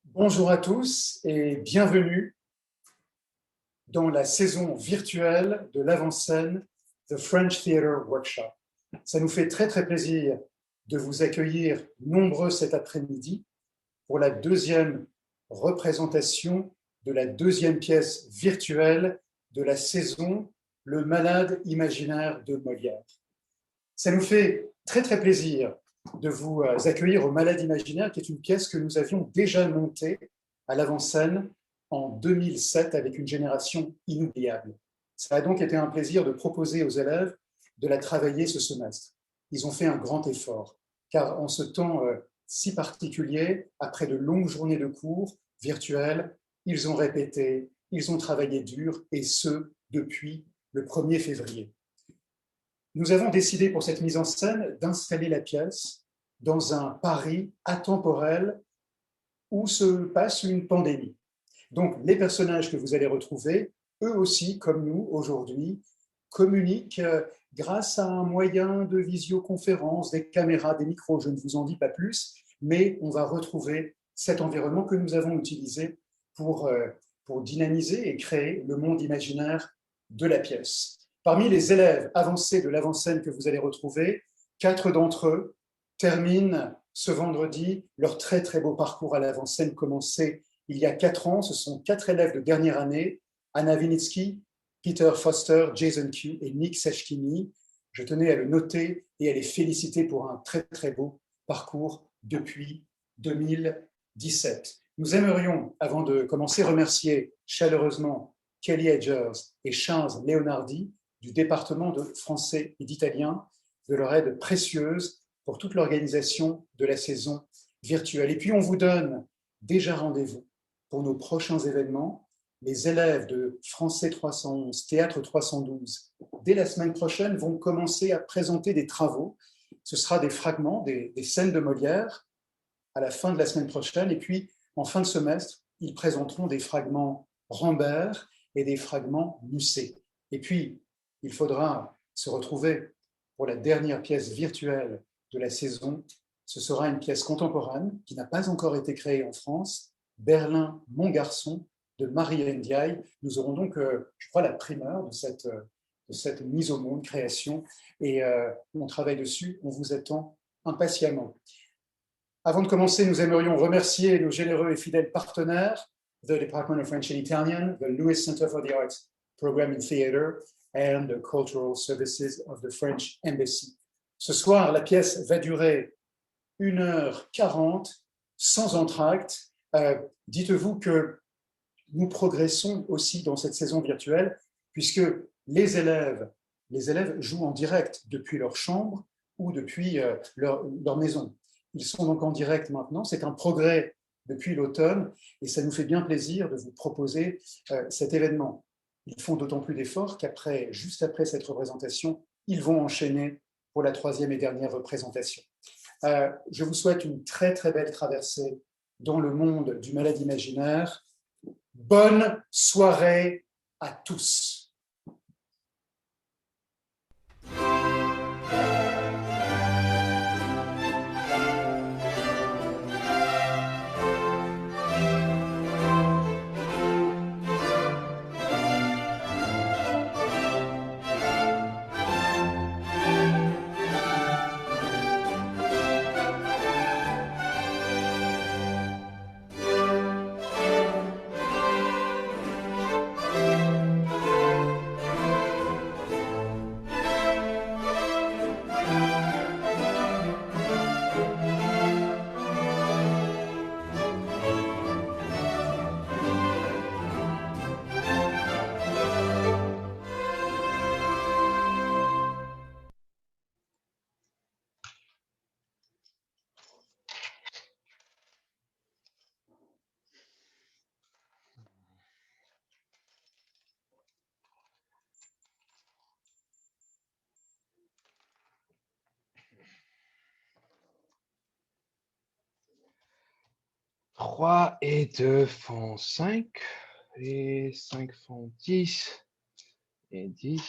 Bonjour à tous et bienvenue dans la saison virtuelle de l'avant-scène The French Theatre Workshop. Ça nous fait très plaisir de vous accueillir nombreux cet après-midi pour la deuxième représentation de la deuxième pièce virtuelle de la saison Le Malade imaginaire de Molière. Ça nous fait très plaisir de vous accueillir au Malade imaginaire, qui est une pièce que nous avions déjà montée à l'avant-scène en 2007 avec une génération inoubliable. Ça a donc été un plaisir de proposer aux élèves de la travailler ce semestre. Ils ont fait un grand effort, car en ce temps si particulier, après de longues journées de cours virtuels, ils ont répété, ils ont travaillé dur, et ce, depuis le 1er février. Nous avons décidé pour cette mise en scène d'installer la pièce dans un Paris atemporel où se passe une pandémie. Donc, les personnages que vous allez retrouver, eux aussi, comme nous, aujourd'hui, communiquent grâce à un moyen de visioconférence, des caméras, des micros, je ne vous en dis pas plus, mais on va retrouver cet environnement que nous avons utilisé pour dynamiser et créer le monde imaginaire de la pièce. Parmi les élèves avancés de l'avant-scène que vous allez retrouver, 4 d'entre eux terminent ce vendredi leur très beau parcours à l'avant-scène commencé il y a 4 ans. Ce sont 4 élèves de dernière année, Anna Vinitsky, Peter Foster, Jason Q et Nick Seshkini. Je tenais à le noter et à les féliciter pour un très beau parcours depuis 2017. Nous aimerions, avant de commencer, remercier chaleureusement Kelly Edgers et Charles Leonardi du département de français et d'italien de leur aide précieuse pour toute l'organisation de la saison virtuelle. Et puis on vous donne déjà rendez-vous pour nos prochains événements. Les élèves de Français 311, Théâtre 312, dès la semaine prochaine, vont commencer à présenter des travaux. Ce sera des fragments, des scènes de Molière à la fin de la semaine prochaine. Et puis, en fin de semestre, ils présenteront des fragments Rambert et des fragments Musset. Et puis, il faudra se retrouver pour la dernière pièce virtuelle de la saison. Ce sera une pièce contemporaine qui n'a pas encore été créée en France, Berlin, mon garçon, de Marie Ndiaye. Nous aurons donc, je crois, la primeur de cette mise au monde, création, et on travaille dessus, on vous attend impatiemment. Avant de commencer, nous aimerions remercier nos généreux et fidèles partenaires, the Department of French and Italian, the Lewis Center for the Arts Program in Theatre, and the Cultural Services of the French Embassy. Ce soir, la pièce va durer 1h40 sans entracte. Dites-vous que nous progressons aussi dans cette saison virtuelle puisque les élèves jouent en direct depuis leur chambre ou depuis leur maison. Ils sont donc en direct maintenant. C'est un progrès depuis l'automne et ça nous fait bien plaisir de vous proposer cet événement. Ils font d'autant plus d'efforts juste après cette représentation, ils vont enchaîner pour la 3e et dernière représentation. Je vous souhaite une très belle traversée dans le monde du malade imaginaire. Bonne soirée à tous. Trois et 2 font 5, et 5 font 10, et 10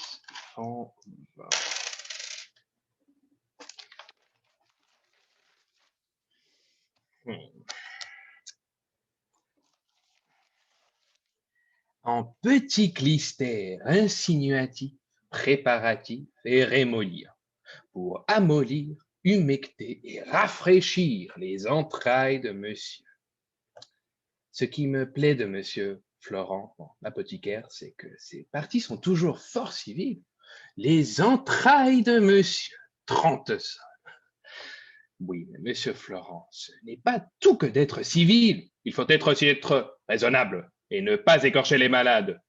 font 20. en petits clistères insinuatifs, préparatifs et rémollir, pour amollir, humecter et rafraîchir les entrailles de monsieur. Ce qui me plaît de monsieur Florent, l'apothicaire, c'est que ses parties sont toujours fort civiles. Les entrailles de monsieur, 30 sols. Oui, mais monsieur Florent, ce n'est pas tout que d'être civil. Il faut aussi être raisonnable et ne pas écorcher les malades.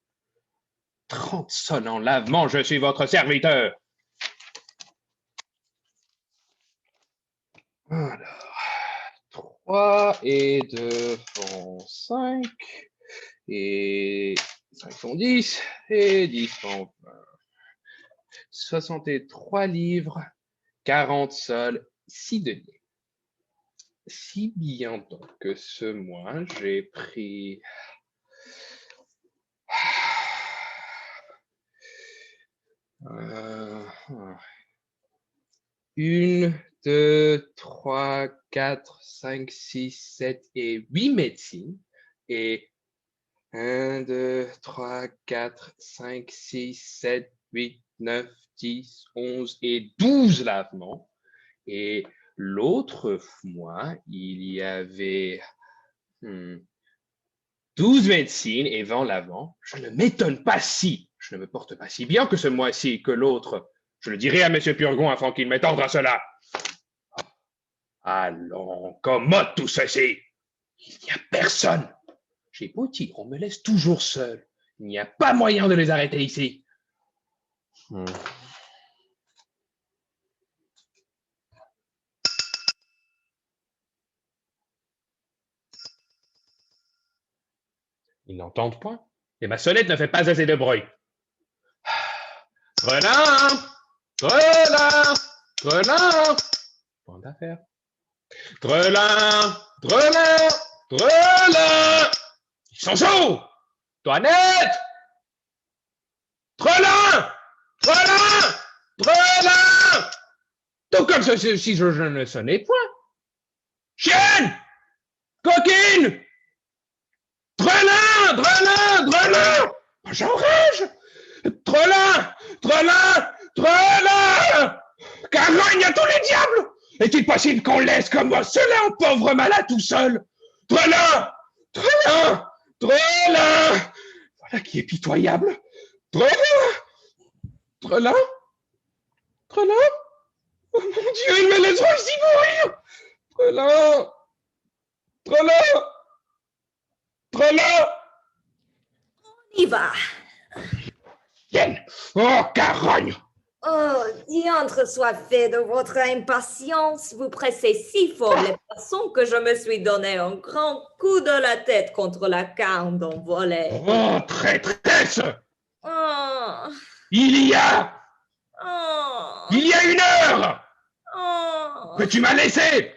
30 sols en lavement, je suis votre serviteur. Alors, 3 et 2 font 5, et 5 font 10, et 10 font 20. 63 livres, 40 sols, 6 deniers. Si bien donc que ce mois, j'ai pris... Une, 2, 3, 4, 5, 6, 7 et 8 médecines. Et 1, 2, 3, 4, 5, 6, 7, 8, 9, 10, 11 et 12 lavements. Et l'autre mois, il y avait 12 médecines et 20 lavements. Je ne m'étonne pas si je ne me porte pas si bien que ce mois-ci que l'autre. Je le dirai à M. Purgon afin qu'il mette ordre à cela. Allons, commode tout ceci. Il n'y a personne. J'ai beau dire, on me laisse toujours seul. Il n'y a pas moyen de les arrêter ici. Ils n'entendent point. Et ma sonnette ne fait pas assez de bruit. Grenat! Grenat! Grenat! Point d'affaire. Drelin! Drelin! Drelin! Ils sont chauds! Toinette! Drelin! Drelin! Drelin! Tout comme si je ne sonnais point. Chienne! Coquine! Drelin! Drelin! Drelin! J'enrage! Drelin! Drelin! Drelin! Carogne à tous les diables! Est-il possible qu'on laisse comme moi cela un pauvre malade tout seul? Drelin! Drelin! Drelin! Voilà qui est pitoyable. Drelin! Drelin! Drelin! Oh mon Dieu, il me laissera ici mourir! Drelin! Drelin! Drelin! On y va. Vienne! Oh, carogne! Oh, diantre soit fait de votre impatience. Vous pressez si fort les poissons que je me suis donné un grand coup de la tête contre la carne d'un volet. Oh, traîtresse! Oh, Il y a oh, 1 heure oh, que tu m'as laissé!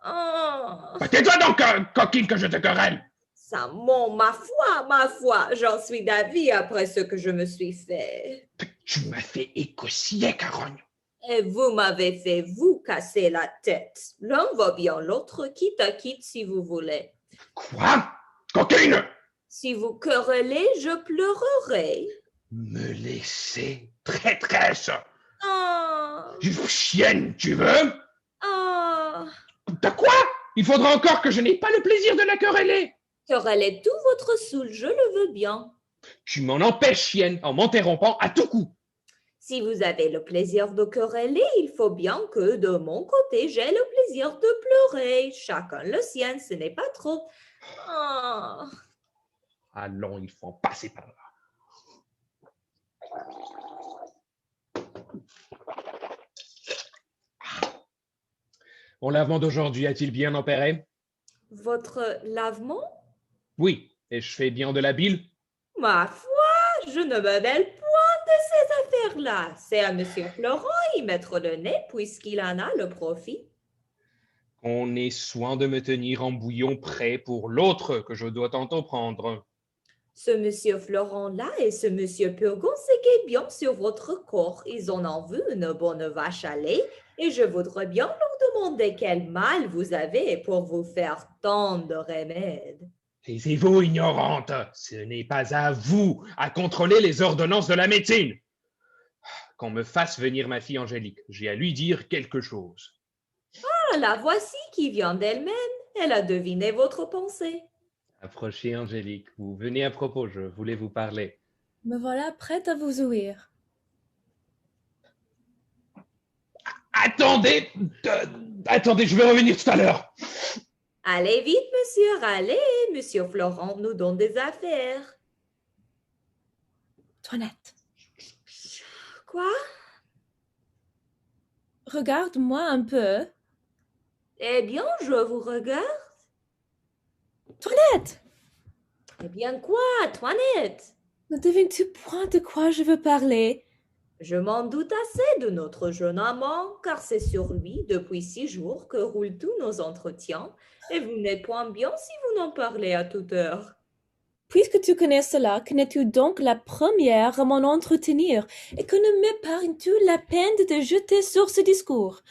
oh. Tais-toi donc, coquine, que je te querelle! Ça ment, ma foi, j'en suis d'avis après ce que je me suis fait. Tu m'as fait écossiller, carogne! Et vous m'avez fait vous casser la tête. L'un va bien, l'autre quitte à quitte si vous voulez. Quoi? Coquine! Si vous querellez, je pleurerai. Me laisser, traîtresse! Oh, Chienne, tu veux? oh. De quoi? Il faudra encore que je n'ai pas le plaisir de la quereller. Querellez tout votre soul, je le veux bien. Tu m'en empêches, chienne, en m'interrompant à tout coup. Si vous avez le plaisir de quereller, il faut bien que de mon côté, j'ai le plaisir de pleurer. Chacun le sien, ce n'est pas trop. Oh. Allons, il faut en passer par là. Mon lavement d'aujourd'hui a-t-il bien empéré? Votre lavement? Oui, et je fais bien de la bile? Ma foi, je ne me mêle point de ces affaires-là. C'est à M. Florent y mettre le nez puisqu'il en a le profit. Qu'on ait soin de me tenir en bouillon prêt pour l'autre que je dois tantôt prendre. Ce monsieur Florent-là et ce monsieur Purgon s'égaient bien sur votre corps. Ils en ont vu une bonne vache à lait et je voudrais bien leur demander quel mal vous avez pour vous faire tant de remèdes. Taisez-vous, ignorante. Ce n'est pas à vous à contrôler les ordonnances de la médecine. Qu'on me fasse venir ma fille Angélique. J'ai à lui dire quelque chose. Ah, la voici qui vient d'elle-même. Elle a deviné votre pensée. Approchez, Angélique. Vous venez à propos, je voulais vous parler. Me voilà prête à vous ouïr. Attendez, attendez, je vais revenir tout à l'heure. Allez vite, monsieur, allez. Monsieur Florent nous donne des affaires. Toinette, Quoi? regarde-moi un peu. Eh bien, je vous regarde. Toinette, Eh bien, quoi, Toinette? ne devines-tu point de quoi je veux parler? Je m'en doute assez de notre jeune amant, car c'est sur lui, depuis 6 jours, que roulent tous nos entretiens, et vous n'êtes point bien si vous n'en parlez à toute heure. Puisque tu connais cela, que n'es-tu donc la première à m'en entretenir, et que ne m'épargnes-tu la peine de te jeter sur ce discours?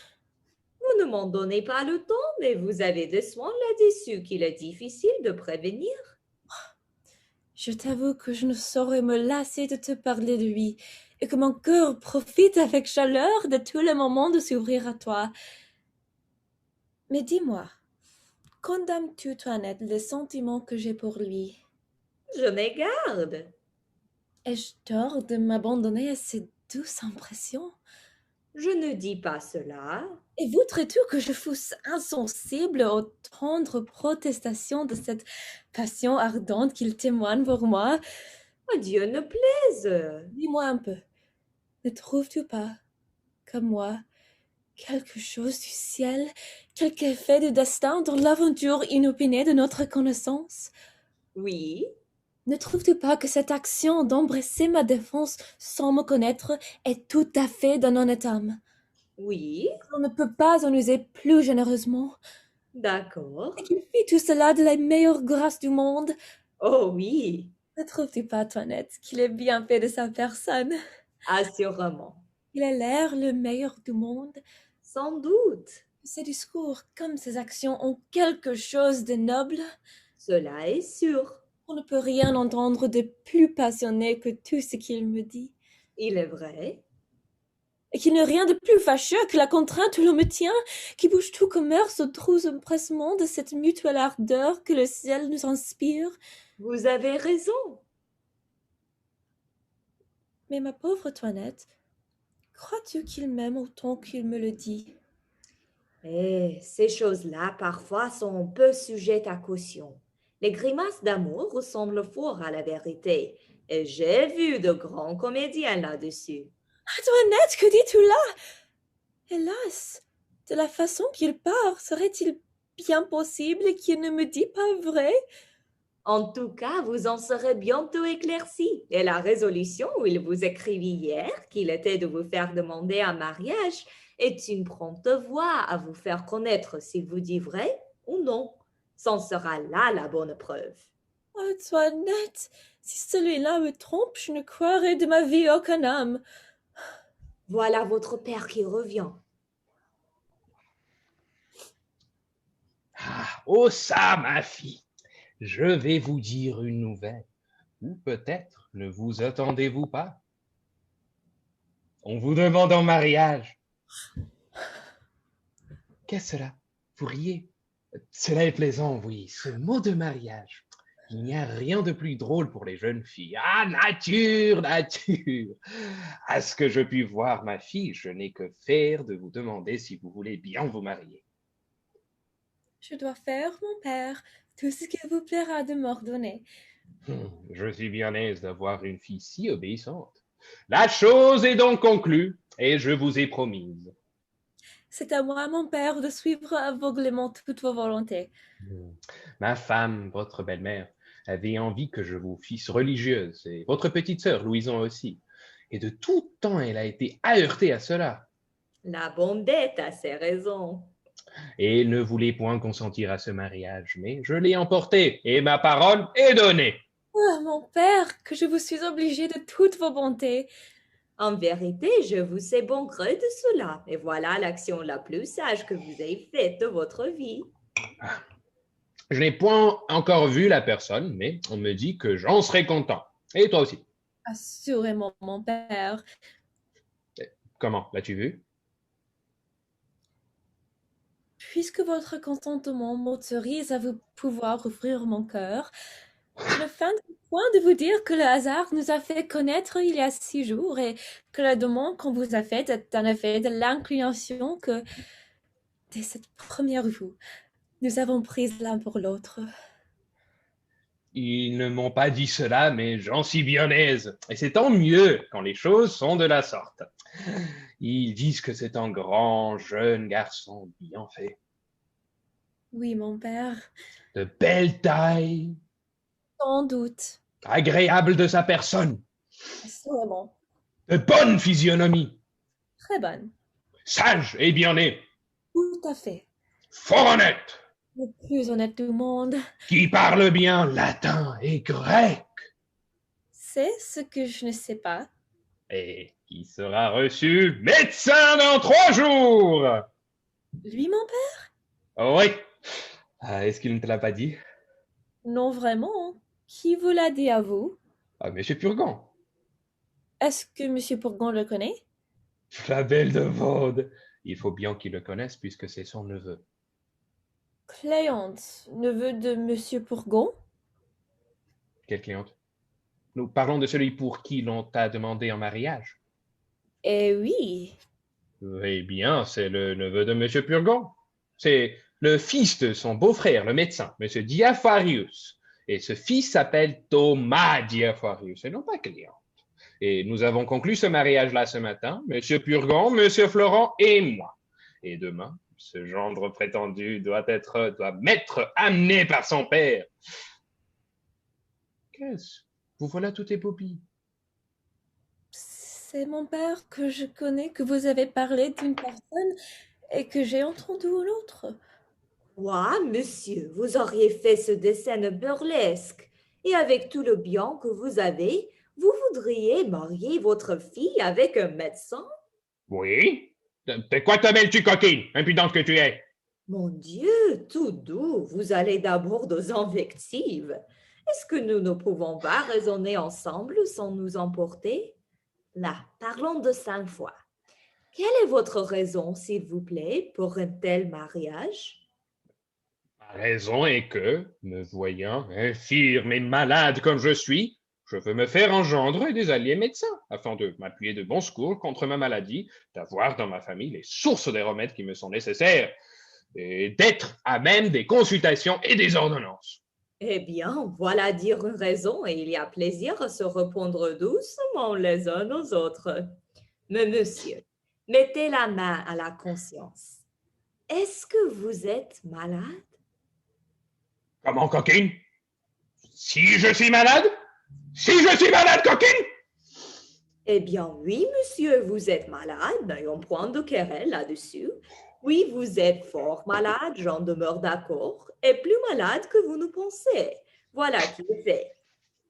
Vous ne m'en donnez pas le temps, mais vous avez des soins là-dessus qu'il est difficile de prévenir. Je t'avoue que je ne saurais me lasser de te parler de lui, et que mon cœur profite avec chaleur de tous les moments de s'ouvrir à toi. Mais dis-moi, condamnes-tu, Toinette, les sentiments que j'ai pour lui? Je m'égarde. Ai-je tort de m'abandonner à ces douces impressions? Je ne dis pas cela. Et voudrais-tu que je fusse insensible aux tendres protestations de cette passion ardente qu'il témoigne pour moi? Oh, Dieu ne plaise. Dis-moi un peu, ne trouves-tu pas, comme moi, quelque chose du ciel, quelque effet du destin dans l'aventure inopinée de notre connaissance? Oui, Ne trouves-tu pas que cette action d'embrasser ma défense sans me connaître est tout à fait d'un honnête âme? oui, On ne peut pas en user plus généreusement. d'accord. Et qu'il fit tout cela de la meilleure grâce du monde. Oh oui, Ne trouves-tu pas, Toinette, qu'il est bien fait de sa personne? assurément. Il a l'air le meilleur du monde. Sans doute. Ses discours, comme ses actions, ont quelque chose de noble. Cela est sûr. On ne peut rien entendre de plus passionné que tout ce qu'il me dit. Il est vrai. Et qu'il n'y a rien de plus fâcheux que la contrainte où l'on me tient, qui bouge tout commerce au doux empressement de cette mutuelle ardeur que le ciel nous inspire. Vous avez raison. Mais ma pauvre Toinette, crois-tu qu'il m'aime autant qu'il me le dit? Eh, ces choses-là, parfois, sont peu sujettes à caution. Les grimaces d'amour ressemblent fort à la vérité. Et j'ai vu de grands comédiens là-dessus. Antoinette, que dis-tu là? Hélas, de la façon qu'il part, serait-il bien possible qu'il ne me dit pas vrai? En tout cas, vous en serez bientôt éclairci. Et la résolution où il vous écrivit hier qu'il était de vous faire demander un mariage est une prompte voie à vous faire connaître s'il vous dit vrai ou non. C'en sera là la bonne preuve. Antoinette, si celui-là me trompe, je ne croirai de ma vie aucun âme. Voilà votre père qui revient. Ah, oh ça, ma fille, je vais vous dire une nouvelle. Ou peut-être ne vous attendez-vous pas? On vous demande en mariage. Qu'est-ce cela? Vous riez? Cela est plaisant, oui, ce mot de mariage. Il n'y a rien de plus drôle pour les jeunes filles. Ah, nature, nature! À ce que je puis voir, ma fille, je n'ai que faire de vous demander si vous voulez bien vous marier. Je dois faire, mon père, tout ce qu'il vous plaira de m'ordonner. Je suis bien aise d'avoir une fille si obéissante. La chose est donc conclue, et je vous ai promise. C'est à moi, mon père, de suivre aveuglément toutes vos volontés. Ma femme, votre belle-mère, avait envie que je vous fisse religieuse, et votre petite sœur, Louison aussi. Et de tout temps, elle a été aheurtée à cela. La bondette a ses raisons. Et elle ne voulait point consentir à ce mariage, mais je l'ai emportée, et ma parole est donnée. Ah, mon père, que je vous suis obligée de toutes vos bontés. En vérité, je vous sais bon gré de cela, et voilà l'action la plus sage que vous ayez faite de votre vie. Je n'ai point encore vu la personne, mais on me dit que j'en serai content. Et toi aussi. Assurément, mon père. Comment? L'as-tu vu? Puisque votre contentement m'autorise à vous pouvoir ouvrir mon cœur, je ne feindrai point de vous dire que le hasard nous a fait connaître il y a 6 jours et que la demande qu'on vous a faite est en effet de l'inclination que, dès cette première vue, nous avons prise l'un pour l'autre. Ils ne m'ont pas dit cela, mais j'en suis bien aise. Et c'est tant mieux quand les choses sont de la sorte. Ils disent que c'est un grand, jeune garçon bien fait, Oui, mon père, de belle taille, sans doute, agréable de sa personne, assurément, de bonne physionomie, très bonne, sage et bien né, tout à fait, fort honnête, le plus honnête du monde. qui parle bien latin et grec, C'est ce que je ne sais pas. et qui sera reçu médecin dans 3 jours. Lui, mon père? Oui. Est-ce qu'il ne te l'a pas dit? Non, vraiment. Qui vous l'a dit à vous? Monsieur Purgon, Est-ce que Monsieur Bourgon le connaît? la belle de Vaude. Il faut bien qu'il le connaisse puisque c'est son neveu. Cléante, neveu de Monsieur Bourgon? Quelle cliente? Nous parlons de celui pour qui l'on t'a demandé en mariage. Eh oui. Eh bien, c'est le neveu de Monsieur Purgon. C'est le fils de son beau-frère, le médecin, Monsieur Diapharius. Et ce fils s'appelle Thomas Diapharius, et non pas Cléante. Et nous avons conclu ce mariage-là ce matin, Monsieur Purgon, Monsieur Florent et moi. Et demain, ce gendre prétendu doit m'être amené par son père. Qu'est-ce? Vous voilà tout épopie. C'est mon père que je connais, que vous avez parlé d'une personne et que j'ai entendu une autre. Quoi, monsieur, vous auriez fait ce dessin burlesque. Et avec tout le bien que vous avez, vous voudriez marier votre fille avec un médecin? Oui? De quoi te mêles-tu, coquine, impudente que tu es? Mon Dieu, tout doux, vous allez d'abord aux invectives. Est-ce que nous ne pouvons pas raisonner ensemble sans nous emporter? Là, parlons de 5 fois. Quelle est votre raison, s'il vous plaît, pour un tel mariage? La raison est que, me voyant infirme et malade comme je suis, je veux me faire engendrer des alliés médecins, afin de m'appuyer de bons secours contre ma maladie, d'avoir dans ma famille les sources des remèdes qui me sont nécessaires, et d'être à même des consultations et des ordonnances. Eh bien, voilà dire une raison et il y a plaisir à se répondre doucement les uns aux autres. Mais monsieur, mettez la main à la conscience. Est-ce que vous êtes malade? Comment, coquine? Si je suis malade? Si je suis malade, coquine? Eh bien, oui, monsieur, vous êtes malade, n'ayons point de querelle là-dessus. Oui, vous êtes fort malade, j'en demeure d'accord, et plus malade que vous ne pensez. Voilà qui est fait.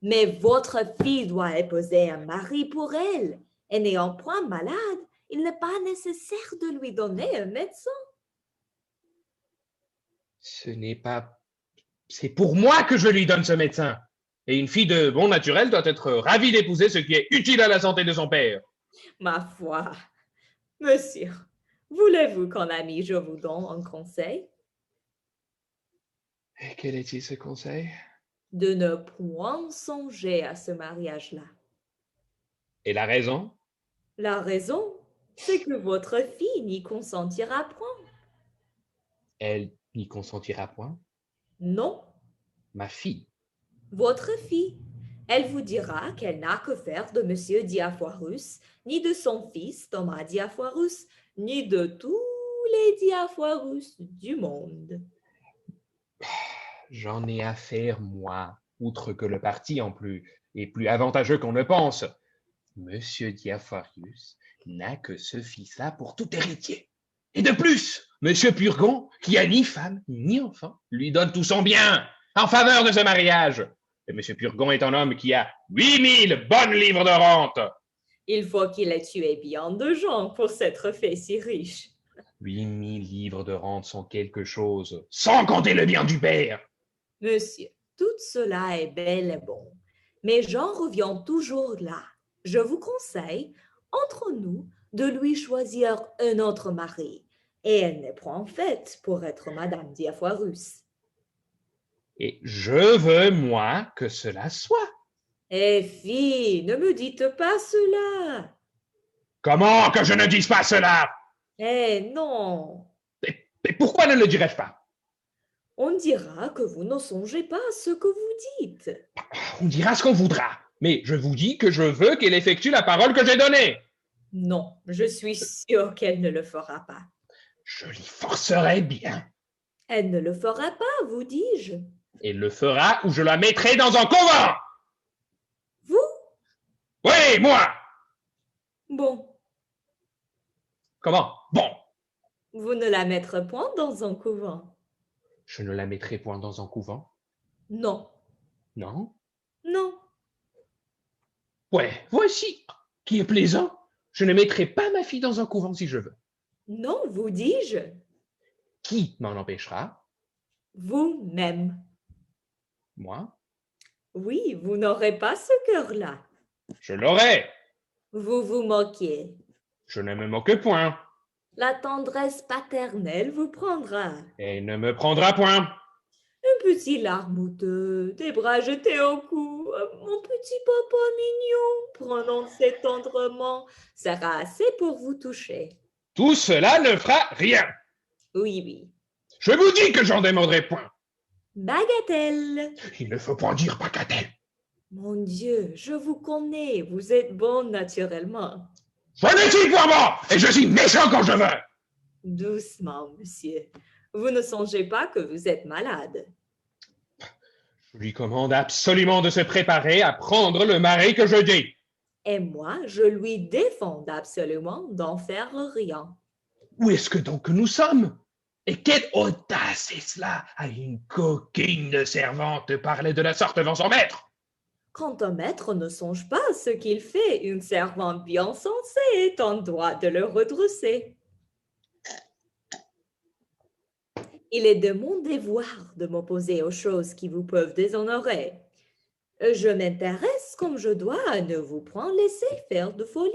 Mais votre fille doit épouser un mari pour elle, et n'ayant point malade, il n'est pas nécessaire de lui donner un médecin. Ce n'est pas... C'est pour moi que je lui donne ce médecin. Et une fille de bon naturel doit être ravie d'épouser ce qui est utile à la santé de son père. Ma foi, monsieur, voulez-vous qu'en ami je vous donne un conseil? Et quel est-il ce conseil? De ne point songer à ce mariage-là. Et la raison? La raison, c'est que votre fille n'y consentira point. Elle n'y consentira point. Non, Ma fille. votre fille. Elle vous dira qu'elle n'a que faire de monsieur Diaphorus, ni de son fils Thomas Diaphorus, ni de tous les Diaphorus du monde. J'en ai affaire, moi, outre que le parti en plus est plus avantageux qu'on ne pense. Monsieur Diapharius n'a que ce fils-là pour tout héritier. Et de plus, Monsieur Purgon, qui a ni femme ni enfant, lui donne tout son bien en faveur de ce mariage. Et Monsieur Purgon est un homme qui a 8000 bonnes livres de rente. Il faut qu'il ait tué bien de gens pour s'être fait si riche. 8000 livres de rente sont quelque chose, sans compter le bien du père. Monsieur, tout cela est bel et bon, mais j'en reviens toujours là. Je vous conseille, entre nous, de lui choisir un autre mari. Et elle n'est point faite pour être Madame Diafoirus. Et je veux, moi, que cela soit. Eh fille, ne me dites pas cela. Comment que je ne dise pas cela? Eh non. Et pourquoi ne le dirais-je pas? On dira que vous ne songez pas à ce que vous dites. On dira ce qu'on voudra, mais je vous dis que je veux qu'elle effectue la parole que j'ai donnée. Non, je suis sûre qu'elle ne le fera pas. Je l'y forcerai bien. Elle ne le fera pas, vous dis-je. Elle le fera ou je la mettrai dans un couvent. Vous? Oui, moi. Bon, Comment? Bon. vous ne la mettrez point dans un couvent. Je ne la mettrai point dans un couvent. Non, Non? non. Ouais, voici qui est plaisant. Je ne mettrai pas ma fille dans un couvent si je veux. Non, vous dis-je. Qui m'en empêchera? Vous-même. Moi? Oui, vous n'aurez pas ce cœur-là. Je l'aurai. Vous vous moquez. Je ne me moque point. La tendresse paternelle vous prendra. Et ne me prendra point. Un petit larmouteux, des bras jetés au cou. Mon petit papa mignon, prononcé tendrement, sera assez pour vous toucher. Tout cela ne fera rien. Oui, oui. Je vous dis que j'en demanderai point. Bagatelle. Il ne faut point dire bagatelle. Mon Dieu, je vous connais, vous êtes bon naturellement. Je ne suis point bon et je suis méchant quand je veux. Doucement, monsieur. Vous ne songez pas que vous êtes malade. Je lui commande absolument de se préparer à prendre le mari que je dis. Et moi, je lui défends absolument d'en faire rien. Où est-ce que donc nous sommes? Et quelle audace est cela à une coquine de servante de parler de la sorte devant son maître? Quand un maître ne songe pas à ce qu'il fait, une servante bien sensée est en droit de le redresser. Il est de mon devoir de m'opposer aux choses qui vous peuvent déshonorer. Je m'intéresse comme je dois à ne vous point laisser faire de folie.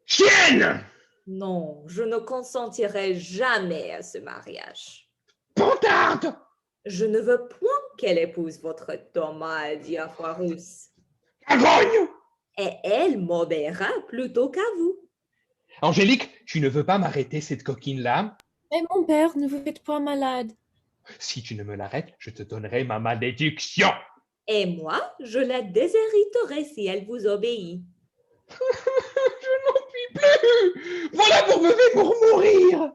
Chienne! Non, je ne consentirai jamais à ce mariage. Pantarde! Je ne veux point qu'elle épouse votre Thomas Diafoirus. Cagogne! Et elle m'obéira plutôt qu'à vous. Angélique, tu ne veux pas m'arrêter cette coquine-là? Mais mon père, ne vous faites point malade. Si tu ne me l'arrêtes, je te donnerai ma malédiction. Et moi, je la déshériterai si elle vous obéit. Je n'en puis plus. Voilà pour me faire pour mourir.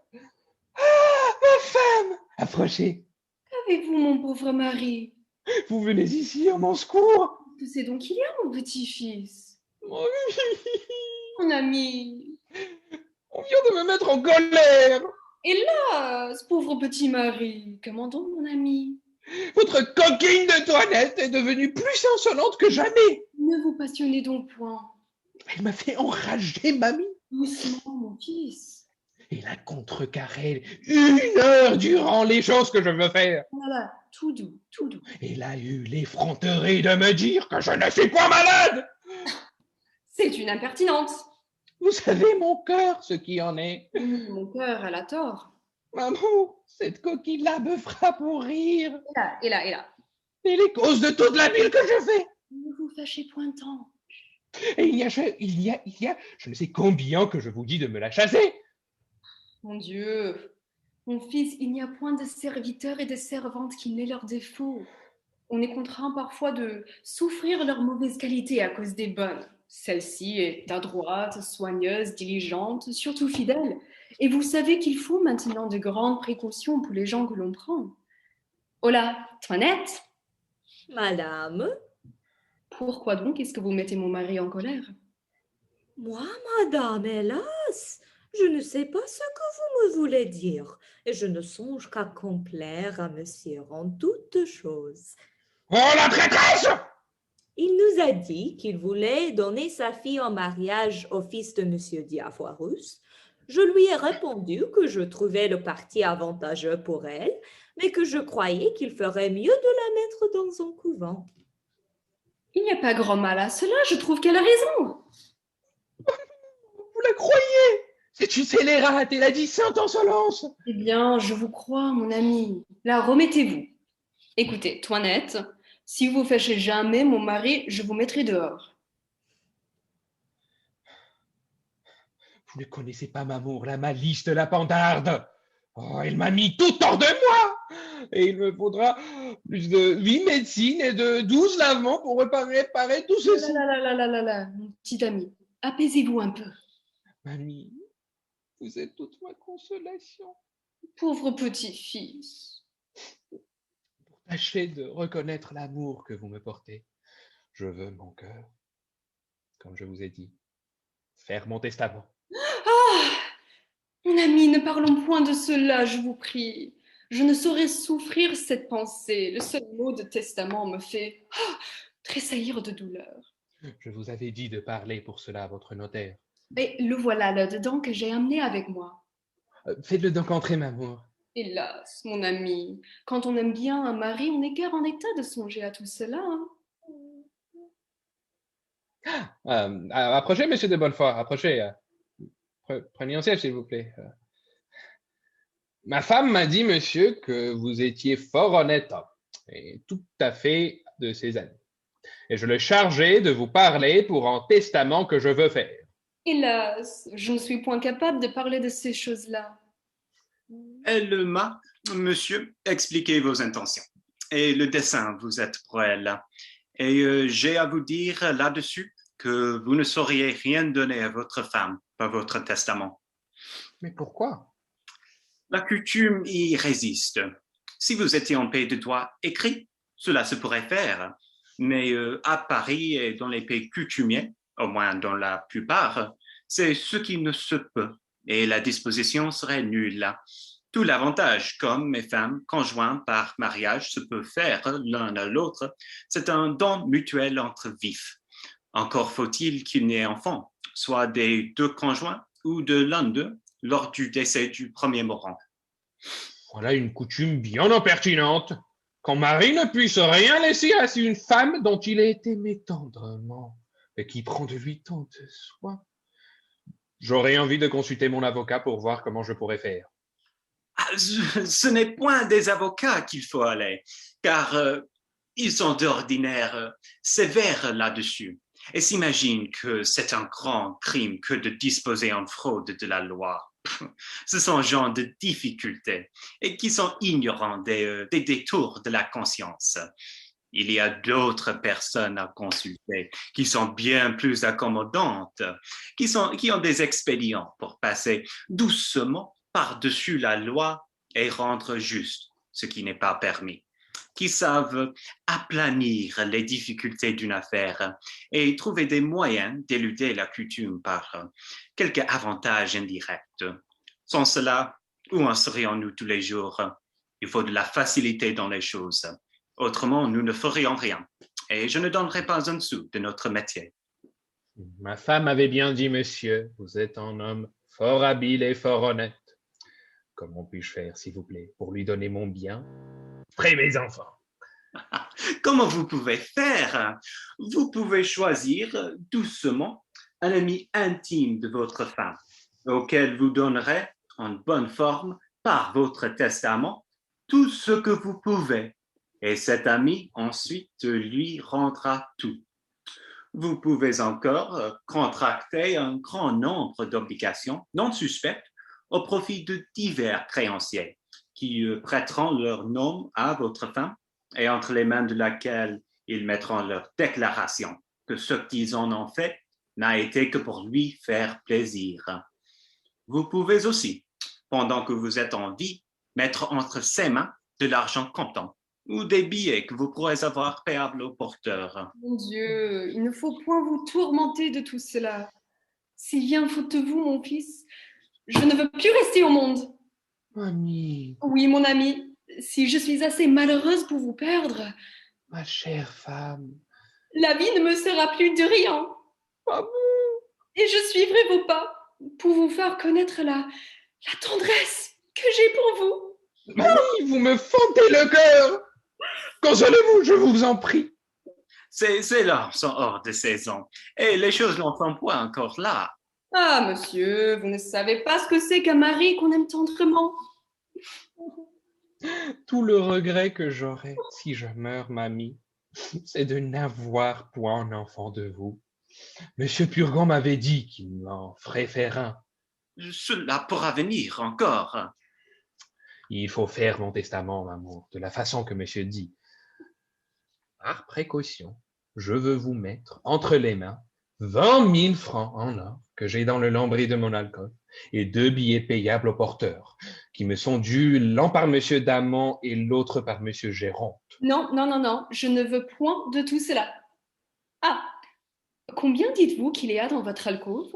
Ah, ma femme! Approchez. Qu'avez-vous, mon pauvre mari? Vous venez ici à mon secours. Que c'est donc qu'il y a, mon petit-fils? Mon Mon ami. On vient de me mettre en colère. Hélas, ce pauvre petit mari. Comment donc, mon ami? Votre coquine de toilette est devenue plus insolente que jamais. Ne vous passionnez donc point. Elle m'a fait enrager, mamie. Doucement, mon fils. Elle a contrecarré 1 heure durant les choses que je veux faire. Voilà, tout doux, tout doux. Elle a eu l'effronterie de me dire que je ne suis pas malade. C'est une impertinente. Vous savez, mon cœur, ce qui en est. Oui, mon cœur, elle a tort. Maman, cette coquine-là me fera pour rire. Et là. Elle est cause de toute la ville que je fais. Ne vous fâchez point tant. Et il y a, je ne sais combien que je vous dis de me la chasser. Mon Dieu, mon fils, il n'y a point de serviteurs et de servantes qui n'aient leurs défauts. On est contraint parfois de souffrir leurs mauvaises qualités à cause des bonnes. Celle-ci est adroite, soigneuse, diligente, surtout fidèle. Et vous savez qu'il faut maintenant de grandes précautions pour les gens que l'on prend. Hola, Toinette, Madame, pourquoi donc est-ce que vous mettez mon mari en colère? moi, madame, hélas, je ne sais pas ce que vous me voulez dire, et je ne songe qu'à complaire à monsieur en toutes choses. Oh, la traîtresse! Il nous a dit qu'il voulait donner sa fille en mariage au fils de monsieur Diafoirus. Je lui ai répondu que je trouvais le parti avantageux pour elle, mais que je croyais qu'il ferait mieux de la mettre dans son couvent. Il n'y a pas grand mal à cela, je trouve qu'elle a raison. Vous la croyez? C'est une scélérate, elle a dit sainte insolence. Eh bien, je vous crois, mon ami. Là, remettez-vous. Écoutez, Toinette, si vous fâchez jamais mon mari, je vous mettrai dehors. Vous ne connaissez pas Mamour, la malice de la pandarde. Oh, elle m'a mis tout hors de moi. Et il me faudra plus de 8 médecines et de 12 lavements pour réparer tout ceci. Là, mon petit ami, apaisez-vous un peu. Mamie, vous êtes toute ma consolation. Pauvre petit-fils. Tâchez de reconnaître l'amour que vous me portez. Je veux mon cœur, comme je vous ai dit, faire mon testament. Ah, mon ami, ne parlons point de cela, je vous prie. Je ne saurais souffrir cette pensée. Le seul mot de testament me fait tressaillir de douleur. Je vous avais dit de parler pour cela à votre notaire. Et le voilà là-dedans que j'ai amené avec moi. Faites-le donc entrer, Mamour. Hélas, mon ami, quand on aime bien un mari, on n'est guère en état de songer à tout cela. Approchez, monsieur de Bonnefoy, approchez. Prenez un siège, s'il vous plaît. Ma femme m'a dit, monsieur, que vous étiez fort honnête homme, et tout à fait de ses amis. Et je le chargeais de vous parler pour un testament que je veux faire. Hélas, je ne suis point capable de parler de ces choses-là. Elle m'a, monsieur, expliqué vos intentions. Et le dessein, vous êtes pour elle. Et j'ai à vous dire là-dessus que vous ne sauriez rien donner à votre femme par votre testament. Mais pourquoi? La coutume y résiste. Si vous étiez en pays de droit écrit, cela se pourrait faire. Mais à Paris et dans les pays coutumiers, au moins dans la plupart, c'est ce qui ne se peut. Et la disposition serait nulle. Tout l'avantage, comme mes femmes conjoints par mariage se peut faire l'un à l'autre, c'est un don mutuel entre vifs. Encore faut-il qu'il n'y ait enfant, soit des deux conjoints ou de l'un d'eux lors du décès du premier mourant. Voilà une coutume bien impertinente. Qu'un mari ne puisse rien laisser à une femme dont il a été aimé tendrement et qui prend de lui tant de soin. J'aurais envie de consulter mon avocat pour voir comment je pourrais faire. Ce n'est point des avocats qu'il faut aller, car ils sont d'ordinaire sévères là-dessus et s'imaginent que c'est un grand crime que de disposer en fraude de la loi. Ce sont gens de difficultés et qui sont ignorants des détours de la conscience. Il y a d'autres personnes à consulter qui sont bien plus accommodantes, qui ont des expédients pour passer doucement par-dessus la loi et rendre juste ce qui n'est pas permis, qui savent aplanir les difficultés d'une affaire et trouver des moyens d'éluder la coutume par quelque avantage indirect. Sans cela, où en serions-nous tous les jours? Il faut de la facilité dans les choses. Autrement, nous ne ferions rien. Et je ne donnerai pas un sou de notre métier. Ma femme avait bien dit, monsieur, vous êtes un homme fort habile et fort honnête. Comment puis-je faire, s'il vous plaît, pour lui donner mon bien? Près mes enfants. Comment vous pouvez faire? Vous pouvez choisir doucement un ami intime de votre femme, auquel vous donnerez en bonne forme, par votre testament, tout ce que vous pouvez. Et cet ami ensuite lui rendra tout. Vous pouvez encore contracter un grand nombre d'obligations non suspectes au profit de divers créanciers qui prêteront leur nom à votre femme et entre les mains de laquelle ils mettront leur déclaration que ce qu'ils en ont fait n'a été que pour lui faire plaisir. Vous pouvez aussi, pendant que vous êtes en vie, mettre entre ses mains de l'argent comptant ou des billets que vous pourrez avoir payables au porteur. Mon Dieu, il ne faut point vous tourmenter de tout cela. Si bien faute-vous, mon fils, je ne veux plus rester au monde. Mamie. Oui, mon ami, si je suis assez malheureuse pour vous perdre, Ma chère femme. la vie ne me sera plus de rien. Maman. Et je suivrai vos pas pour vous faire connaître la tendresse que j'ai pour vous. Mamie, vous me fendez le cœur! Consolez-vous, je vous en prie. Ces larmes sont hors de saison et les choses n'en sont point encore là. Ah, monsieur, vous ne savez pas ce que c'est qu'un mari qu'on aime tendrement. Tout le regret que j'aurai si je meurs, mamie, c'est de n'avoir point un enfant de vous. Monsieur Purgon m'avait dit qu'il m'en ferait faire un. Cela pourra venir encore. Il faut faire mon testament, amour, de la façon que monsieur dit. Par précaution, je veux vous mettre entre les mains 20 000 francs en or que j'ai dans le lambris de mon alcool et 2 billets payables au porteur qui me sont dus, l'un par monsieur Damon et l'autre par monsieur Géronte. Non, non, non, non, je ne veux point de tout cela. Ah, combien dites-vous qu'il y a dans votre alcôve?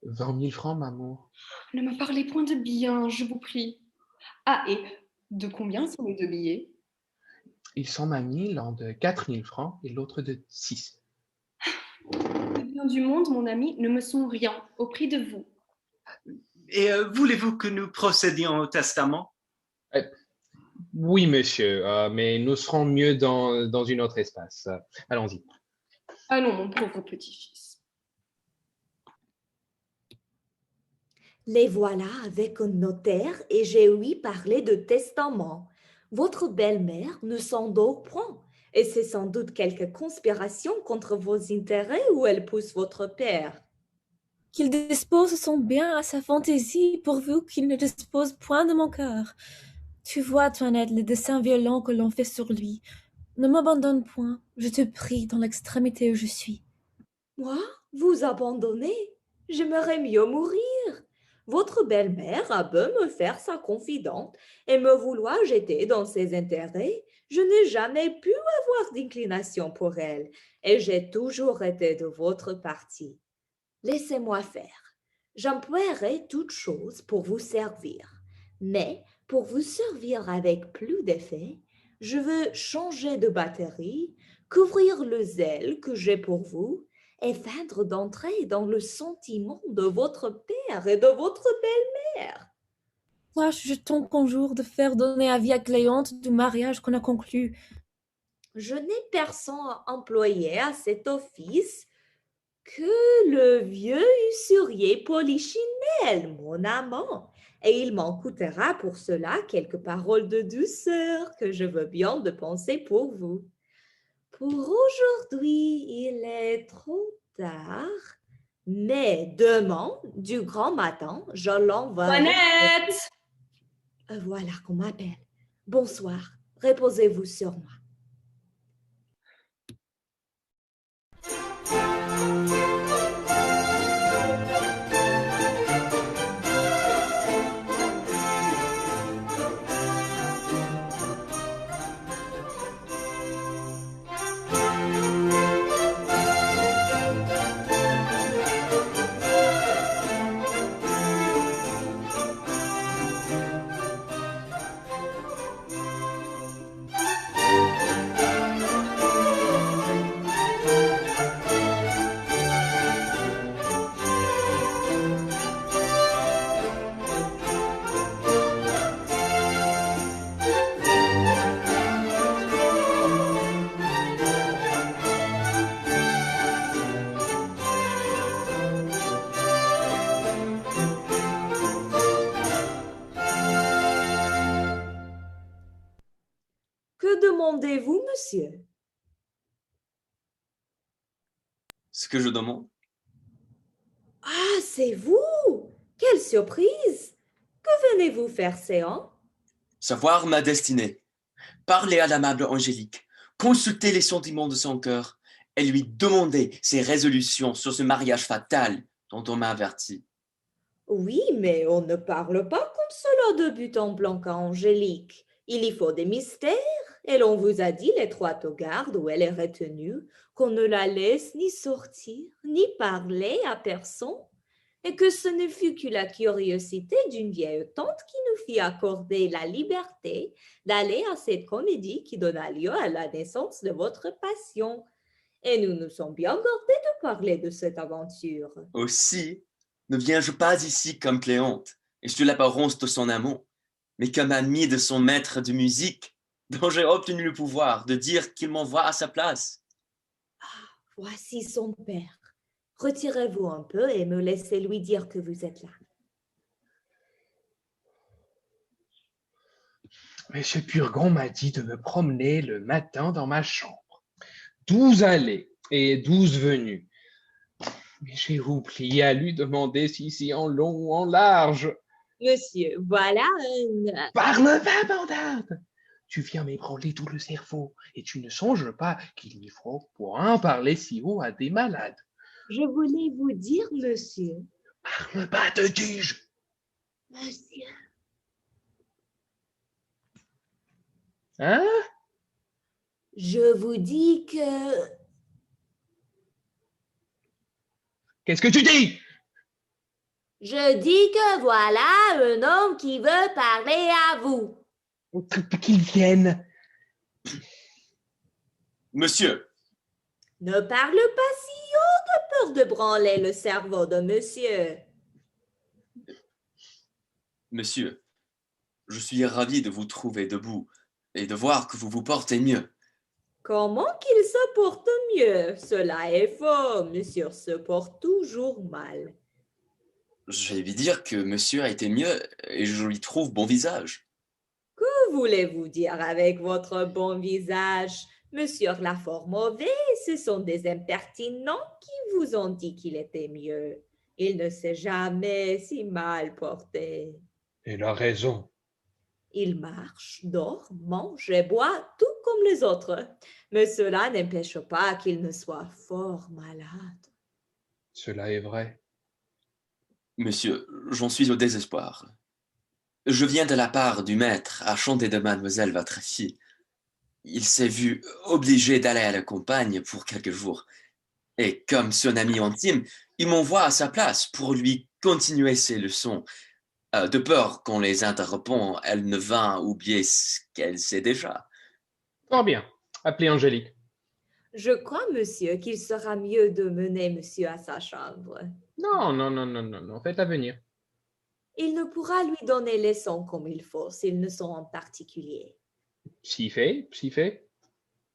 20 000 francs, m'amour. Ne me parlez point de bien, je vous prie. Ah, et de combien sont les 2 billets? Ils sont, mamie, l'un de 4 000 francs et l'autre de 6. Les biens du monde, mon ami, ne me sont rien au prix de vous. Et voulez-vous que nous procédions au testament? Oui, monsieur, mais nous serons mieux dans une autre espace. Allons-y. Allons, mon pauvre petit-fils. Les voilà avec un notaire et j'ai ouï parler de testament. Votre belle-mère ne s'endort point et c'est sans doute quelque conspiration contre vos intérêts où elle pousse votre père. Qu'il dispose son bien à sa fantaisie, pourvu qu'il ne dispose point de mon cœur. Tu vois, Toinette, le dessein violent que l'on fait sur lui. Ne m'abandonne point, je te prie, dans l'extrémité où je suis. Moi, vous abandonner? J'aimerais mieux mourir. Votre belle-mère a beau me faire sa confidente et me vouloir jeter dans ses intérêts, je n'ai jamais pu avoir d'inclination pour elle et j'ai toujours été de votre parti. Laissez-moi faire. J'emploierai toutes choses pour vous servir, mais pour vous servir avec plus d'effet, je veux changer de batterie, couvrir le zèle que j'ai pour vous et feindre d'entrer dans le sentiment de votre père et de votre belle-mère. Moi, je t'en conjure de faire donner avis à Cléante du mariage qu'on a conclu. Je n'ai personne employé à cet office que le vieux usurier Polichinelle, mon amant, et il m'en coûtera pour cela quelques paroles de douceur que je veux bien de penser pour vous. Pour aujourd'hui, il est trop tard, mais demain, du grand matin, je l'envoie. Toinette! Voilà qu'on m'appelle. Bonsoir, reposez-vous sur moi. Que demandez-vous, monsieur? Ce que je demande, Ah, c'est vous! Quelle surprise! Que venez-vous faire, Séan? savoir ma destinée, parler à l'amable Angélique, consulter les sentiments de son cœur et lui demander ses résolutions sur ce mariage fatal dont on m'a averti. Oui, mais on ne parle pas comme cela de but en blanc à Angélique. Il y faut des mystères, et l'on vous a dit, l'étroite garde où elle est retenue, qu'on ne la laisse ni sortir, ni parler à personne, et que ce ne fut que la curiosité d'une vieille tante qui nous fit accorder la liberté d'aller à cette comédie qui donna lieu à la naissance de votre passion. Et nous nous sommes bien gardés de parler de cette aventure. Aussi, ne viens-je pas ici comme Cléante et sur l'apparence de son amant, mais comme ami de son maître de musique, dont j'ai obtenu le pouvoir de dire qu'il m'envoie à sa place. Voici son père. Retirez-vous un peu et me laissez lui dire que vous êtes là. Monsieur Purgon m'a dit de me promener le matin dans ma chambre. 12 allées et 12 venues. Mais j'ai oublié à lui demander si c'est en long ou en large. Monsieur, voilà un... Parle pas, bandade! Tu viens m'ébranler tout le cerveau et tu ne songes pas qu'il n'y faut point parler si haut à des malades. Je voulais vous dire, monsieur. Parle pas, te dis-je! Monsieur. Hein? Je vous dis que... Qu'est-ce que tu dis? Je dis que voilà un homme qui veut parler à vous. Qu'il vienne. Monsieur, Ne parle pas si haut de peur de branler le cerveau de monsieur. monsieur, je suis ravi de vous trouver debout et de voir que vous vous portez mieux. Comment qu'il se porte mieux? Cela est faux. Monsieur se porte toujours mal. Je vais lui dire que monsieur a été mieux et je lui trouve bon visage. Que voulez-vous dire avec votre bon visage? Monsieur l'a fort mauvais. Ce sont des impertinents qui vous ont dit qu'il était mieux. Il ne s'est jamais si mal porté. Il a raison. Il marche, dort, mange et boit tout comme les autres. Mais cela n'empêche pas qu'il ne soit fort malade. Cela est vrai. Monsieur, j'en suis au désespoir. Je viens de la part du maître à chanter de mademoiselle votre fille. Il s'est vu obligé d'aller à la campagne pour quelques jours. Et comme son ami intime, il m'envoie à sa place pour lui continuer ses leçons. De peur qu'on les interrompt, elle ne vint oublier ce qu'elle sait déjà. Fort bien. Appelez Angélique. Je crois, monsieur, qu'il sera mieux de mener monsieur à sa chambre. Non. Faites-la venir. Il ne pourra lui donner les sons comme il faut, s'ils ne sont en particulier. Si fait.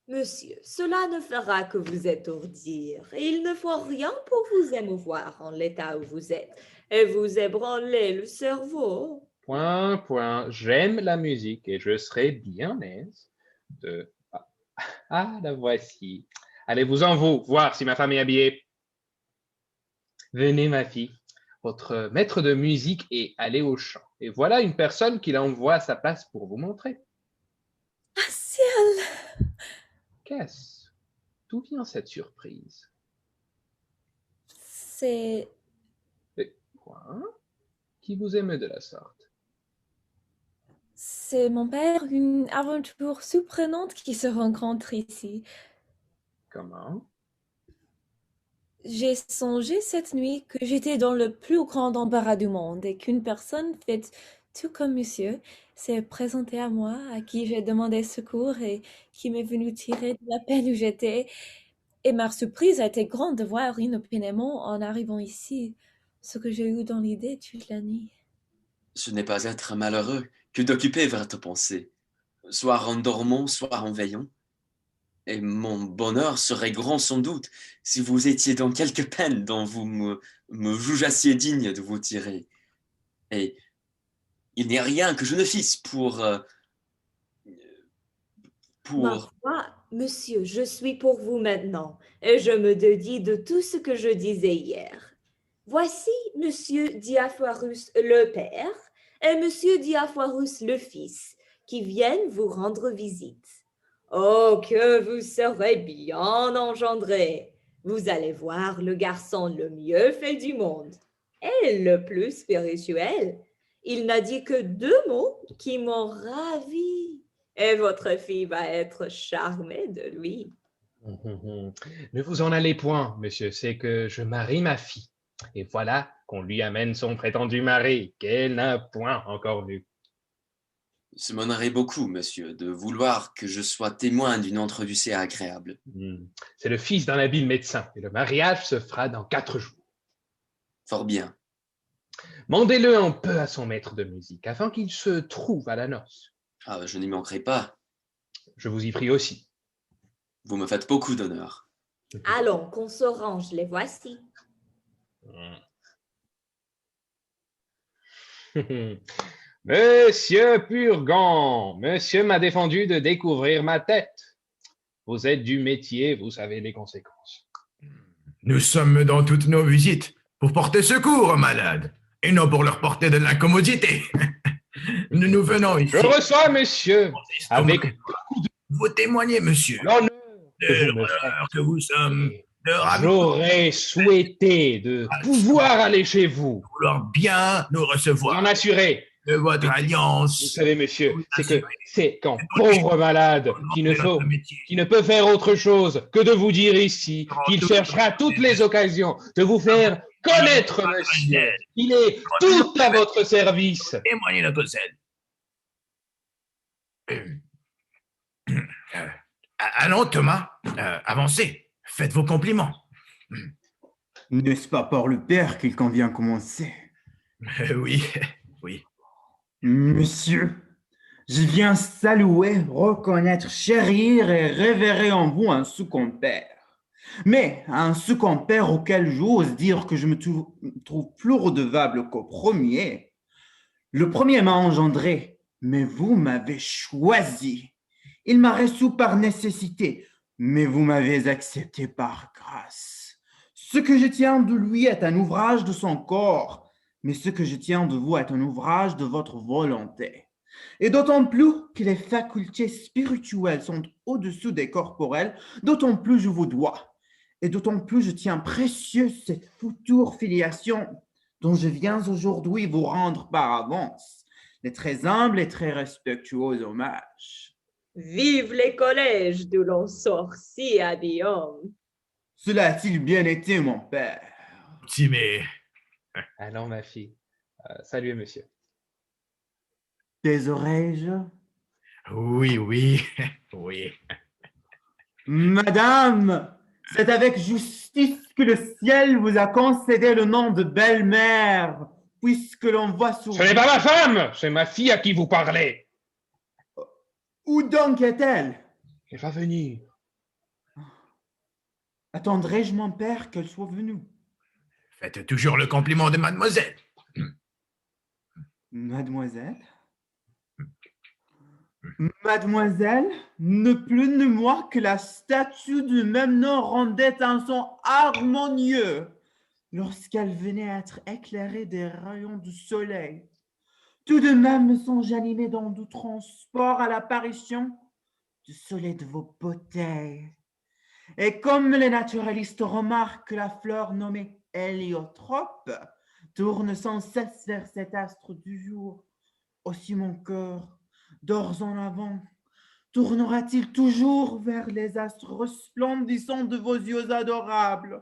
Monsieur, cela ne fera que vous étourdir. Et il ne faut rien pour vous émouvoir en l'état où vous êtes et vous ébranler le cerveau. Point. J'aime la musique et je serai bien aise de... Ah, la voici. Allez-vous-en, vous, voir si ma femme est habillée. Venez, ma fille. Votre maître de musique est allé au chant. Et voilà une personne qui l'envoie à sa place pour vous montrer. Ah, ciel! Qu'est-ce? D'où vient cette surprise? C'est... Quoi? Qui vous émeut de la sorte? C'est mon père, une aventure surprenante qui se rencontre ici. Comment? J'ai songé cette nuit que j'étais dans le plus grand embarras du monde et qu'une personne faite tout comme monsieur s'est présentée à moi, à qui j'ai demandé secours et qui m'est venue tirer de la peine où j'étais. Et ma surprise a été grande de voir inopinément en arrivant ici ce que j'ai eu dans l'idée toute la nuit. Ce n'est pas être malheureux que d'occuper votre pensée, soit en dormant, soit en veillant. Et mon bonheur serait grand sans doute si vous étiez dans quelque peine dont vous me jugeassiez digne de vous tirer. Et il n'y a rien que je ne fisse pour... Ma foi, monsieur, je suis pour vous maintenant et je me dédie de tout ce que je disais hier. Voici monsieur Diafoirus le père et monsieur Diafoirus le fils qui viennent vous rendre visite. Oh, que vous serez bien engendrés! Vous allez voir le garçon le mieux fait du monde et le plus spirituel. Il n'a dit que 2 mots qui m'ont ravi. Et votre fille va être charmée de lui. Ne vous en allez point, monsieur, c'est que je marie ma fille. Et voilà qu'on lui amène son prétendu mari, qu'elle n'a point encore vu. Ce m'honorerait beaucoup, monsieur, de vouloir que je sois témoin d'une entrevue si agréable. C'est le fils d'un habile médecin, et le mariage se fera dans 4 jours. Fort bien. Mandez-le un peu à son maître de musique, afin qu'il se trouve à la noce. Ah, je n'y manquerai pas. Je vous y prie aussi. Vous me faites beaucoup d'honneur. Allons, qu'on se range, les voici. Monsieur Purgon, monsieur m'a défendu de découvrir ma tête. Vous êtes du métier, vous savez les conséquences. Nous sommes dans toutes nos visites pour porter secours aux malades, et non pour leur porter de l'incommodité. Nous venons ici. Je reçois, monsieur, avec Vous témoignez, monsieur, l'honneur de que vous me l'honneur que vous sommes, de J'aurais souhaité de pouvoir aller chez vous, vouloir bien nous vous recevoir, en assurer. de votre Vous alliance, savez, monsieur, c'est qu'un pauvre malade qui ne peut faire autre chose que de vous dire ici qu'il cherchera toutes les occasions de vous faire connaître, monsieur. Il est tout à votre service. témoignez notre zèle. Allons, Thomas, avancez, faites vos compliments. N'est-ce pas par le père qu'il convient commencer? Oui, oui. Monsieur, je viens saluer, reconnaître, chérir et révérer en vous un sous-compère. Mais un sous-compère auquel j'ose dire que je me trouve plus redevable qu'au premier. Le premier m'a engendré, mais vous m'avez choisi. Il m'a reçu par nécessité, mais vous m'avez accepté par grâce. Ce que je tiens de lui est un ouvrage de son corps, mais ce que je tiens de vous est un ouvrage de votre volonté. Et d'autant plus que les facultés spirituelles sont au-dessous des corporelles, d'autant plus je vous dois. Et d'autant plus je tiens précieuse cette future filiation dont je viens aujourd'hui vous rendre par avance les très humbles et très respectueux hommages. Vive les collèges d'où l'on sort si habillants. Cela a-t-il bien été, mon père? Si, mais Allons, ma fille. Saluez, monsieur. Désorais-je? oui, oui, oui. Madame, c'est avec justice que le ciel vous a concédé le nom de belle-mère, puisque l'on voit Ce souvent... n'est pas ma femme, c'est ma fille à qui vous parlez. Où donc est-elle? Elle va venir. Attendrai-je, mon père, qu'elle soit venue? Faites toujours le compliment de mademoiselle. Mademoiselle? Mademoiselle, ne plus de moi que la statue du même nom rendait un son harmonieux lorsqu'elle venait à être éclairée des rayons du soleil. Tout de même me songe animé dans du transport à l'apparition du soleil de vos beautés. Et comme les naturalistes remarquent que la fleur nommée héliotrope tourne sans cesse vers cet astre du jour, aussi mon cœur, d'ores en avant, tournera-t-il toujours vers les astres resplendissants de vos yeux adorables,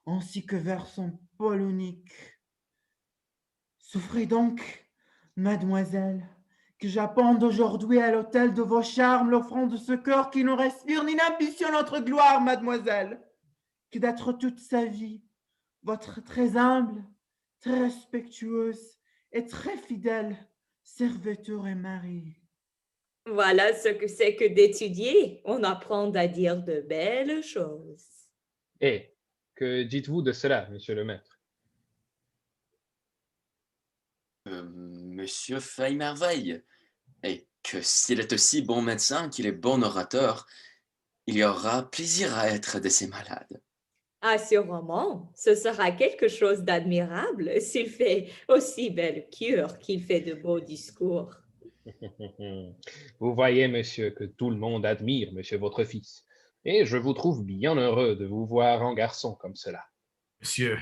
ainsi que vers son pôle unique. Souffrez donc, mademoiselle, que j'appende aujourd'hui à l'autel de vos charmes l'offrande de ce cœur qui ne respire ni n'ambitionne notre gloire, mademoiselle, que d'être toute sa vie votre très humble, très respectueuse et très fidèle serviteur et mari. Voilà ce que c'est que d'étudier. On apprend à dire de belles choses. Et que dites-vous de cela, monsieur le maître? Monsieur fait merveille. Et que s'il est aussi bon médecin qu'il est bon orateur, il y aura plaisir à être de ces malades. Assurément, ce sera quelque chose d'admirable s'il fait aussi belle cure qu'il fait de beaux discours. Vous voyez, monsieur, que tout le monde admire monsieur votre fils, et je vous trouve bien heureux de vous voir en garçon comme cela. Monsieur,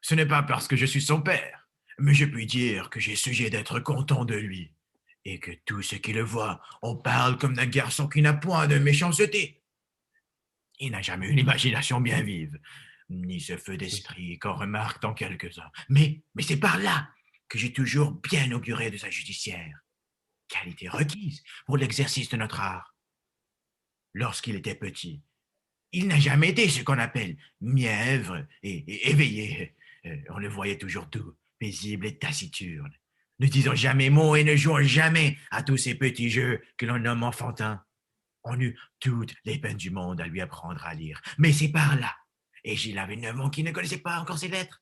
ce n'est pas parce que je suis son père, mais je puis dire que j'ai sujet d'être content de lui, et que tous ceux qui le voient en parlent comme d'un garçon qui n'a point de méchanceté. Il n'a jamais eu l'imagination bien vive, ni ce feu d'esprit qu'on remarque dans quelques-uns. Mais c'est par là que j'ai toujours bien auguré de sa judiciaire, qualité requise pour l'exercice de notre art. Lorsqu'il était petit, il n'a jamais été ce qu'on appelle mièvre et éveillé. On le voyait toujours doux, paisible et taciturne, ne disant jamais mot et ne jouant jamais à tous ces petits jeux que l'on nomme enfantins. On eut toutes les peines du monde à lui apprendre à lire, mais c'est par là. Et Gilles avait 9 ans qui ne connaissait pas encore ses lettres.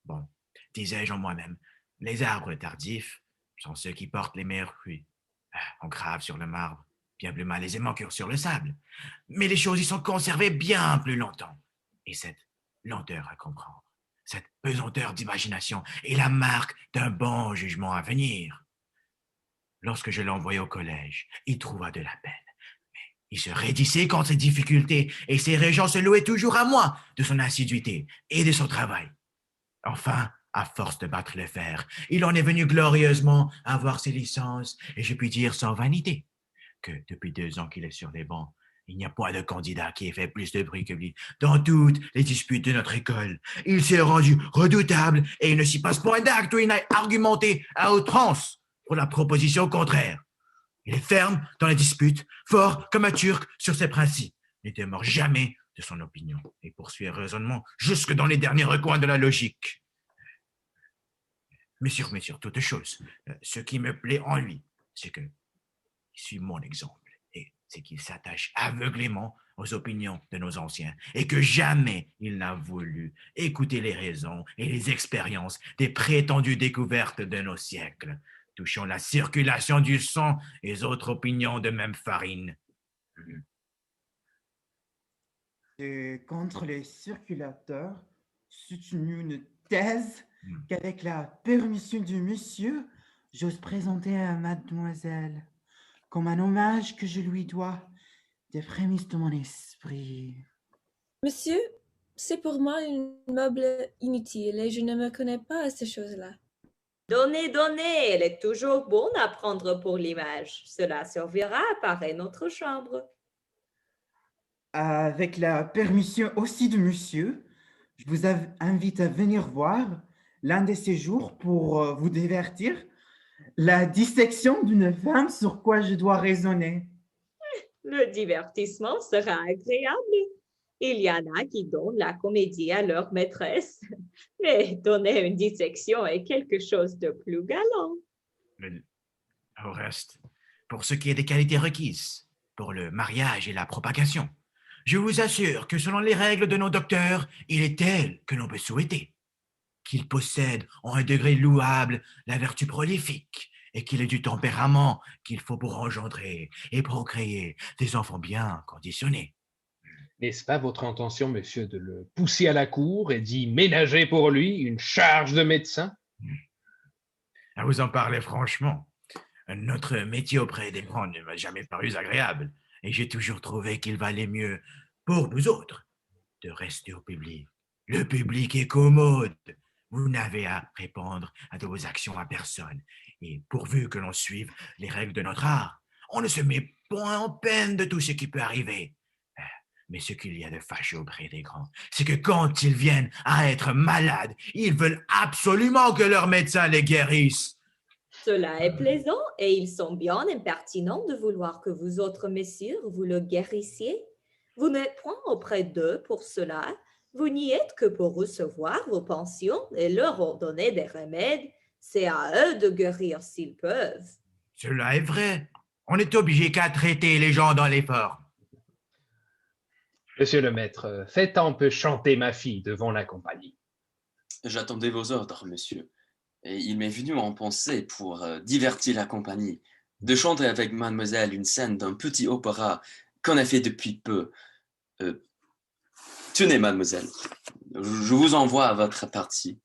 Bon, disais-je en moi-même, les arbres tardifs sont ceux qui portent les meilleurs fruits. On grave sur le marbre, bien plus malaisément que sur le sable. Mais les choses y sont conservées bien plus longtemps. Et cette lenteur à comprendre, cette pesanteur d'imagination est la marque d'un bon jugement à venir. Lorsque je l'envoyai au collège, il trouva de la peine. Mais il se raidissait contre ses difficultés et ses régents se louaient toujours à moi de son assiduité et de son travail. Enfin, à force de battre le fer, il en est venu glorieusement avoir ses licences et je puis dire sans vanité que depuis 2 ans qu'il est sur les bancs, il n'y a point de candidat qui ait fait plus de bruit que lui dans toutes les disputes de notre école. Il s'est rendu redoutable et il ne s'y passe point d'acte où il n'aille argumenter à outrance pour la proposition contraire. Il est ferme dans les disputes, fort comme un Turc sur ses principes, ne démord jamais de son opinion et poursuit un raisonnement jusque dans les derniers recoins de la logique. Mais sur toute chose, ce qui me plaît en lui, c'est qu'il suit mon exemple et c'est qu'il s'attache aveuglément aux opinions de nos anciens et que jamais il n'a voulu écouter les raisons et les expériences des prétendues découvertes de nos siècles, touchant la circulation du sang et autres opinions de même farine. Et contre les circulateurs, soutenu une thèse qu'avec la permission du monsieur, j'ose présenter à mademoiselle, comme un hommage que je lui dois, des prémices de mon esprit. Monsieur, c'est pour moi une meuble inutile et je ne me connais pas à ces choses-là. Donnez, donnez, elle est toujours bonne à prendre pour l'image. Cela servira à parer notre chambre. Avec la permission aussi de monsieur, je vous invite à venir voir l'un de ces jours pour vous divertir, la dissection d'une femme sur quoi je dois raisonner. Le divertissement sera agréable. Il y en a qui donnent la comédie à leur maîtresse, mais donner une dissection est quelque chose de plus galant. Mais au reste, pour ce qui est des qualités requises, pour le mariage et la propagation, je vous assure que selon les règles de nos docteurs, il est tel que l'on peut souhaiter. Qu'il possède en un degré louable la vertu prolifique et qu'il ait du tempérament qu'il faut pour engendrer et procréer des enfants bien conditionnés. N'est-ce pas votre intention, monsieur, de le pousser à la cour et d'y ménager pour lui une charge de médecin? À vous en parler franchement, notre métier auprès des grands ne m'a jamais paru agréable et j'ai toujours trouvé qu'il valait mieux pour nous autres de rester au public. Le public est commode. Vous n'avez à répondre à de vos actions à personne. Et pourvu que l'on suive les règles de notre art, on ne se met point en peine de tout ce qui peut arriver. Mais ce qu'il y a de fâcheux auprès des grands, c'est que quand ils viennent à être malades, ils veulent absolument que leur médecin les guérisse. Cela est plaisant et ils sont bien impertinents de vouloir que vous autres messieurs vous le guérissiez. Vous n'êtes point auprès d'eux pour cela. Vous n'y êtes que pour recevoir vos pensions et leur ordonner des remèdes. C'est à eux de guérir s'ils peuvent. Cela est vrai. On n'est obligé qu'à traiter les gens dans l'effort. Monsieur le maître, faites un peu chanter ma fille devant la compagnie. J'attendais vos ordres, monsieur. Et il m'est venu en pensée, pour divertir la compagnie, de chanter avec mademoiselle une scène d'un petit opéra qu'on a fait depuis peu. Tenez, mademoiselle, je vous envoie à votre partie.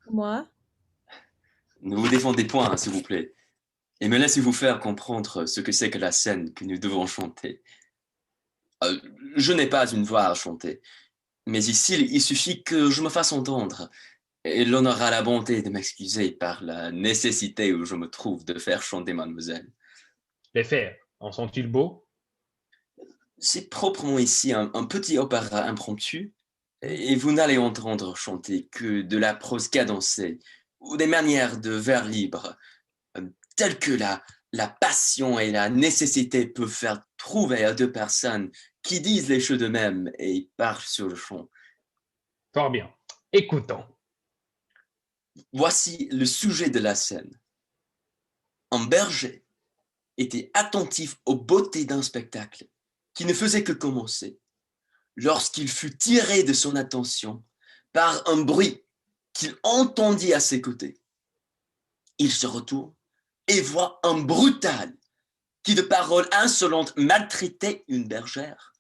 Moi? Ne vous défendez point, hein, s'il vous plaît, et me laissez-vous faire comprendre ce que c'est que la scène que nous devons chanter. Je n'ai pas une voix à chanter, mais ici, il suffit que je me fasse entendre, et l'on aura la bonté de m'excuser par la nécessité où je me trouve de faire chanter mademoiselle. Les fers, en sont-ils beaux? C'est proprement ici un petit opéra impromptu, et vous n'allez entendre chanter que de la prose cadencée, ou des manières de vers libres, telles que la passion et la nécessité peuvent faire trouver à deux personnes qui disent les choses d'eux-mêmes et parlent sur le chant. Fort bien. Écoutons. Voici le sujet de la scène. Un berger était attentif aux beautés d'un spectacle qui ne faisait que commencer, lorsqu'il fut tiré de son attention par un bruit qu'il entendit à ses côtés. Il se retourne et voit un brutal qui, de paroles insolentes, maltraitait une bergère.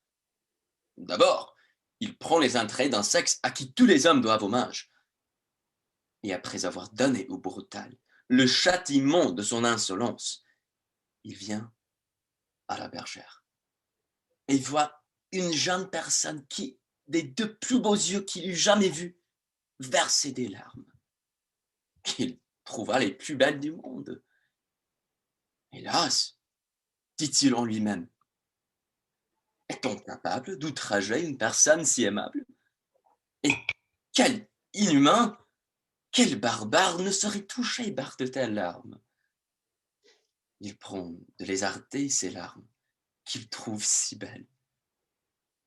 D'abord, il prend les entrailles d'un sexe à qui tous les hommes doivent hommage. Et après avoir donné au brutal le châtiment de son insolence, il vient à la bergère et voit une jeune personne qui, des deux plus beaux yeux qu'il eût jamais vus, versait des larmes, qu'il trouva les plus belles du monde. Hélas, dit-il en lui-même, est-on capable d'outrager une personne si aimable? Et quel inhumain, quel barbare ne serait touché par de telles larmes? Il prend de les arrêter, ces larmes, qu'il trouve si belles.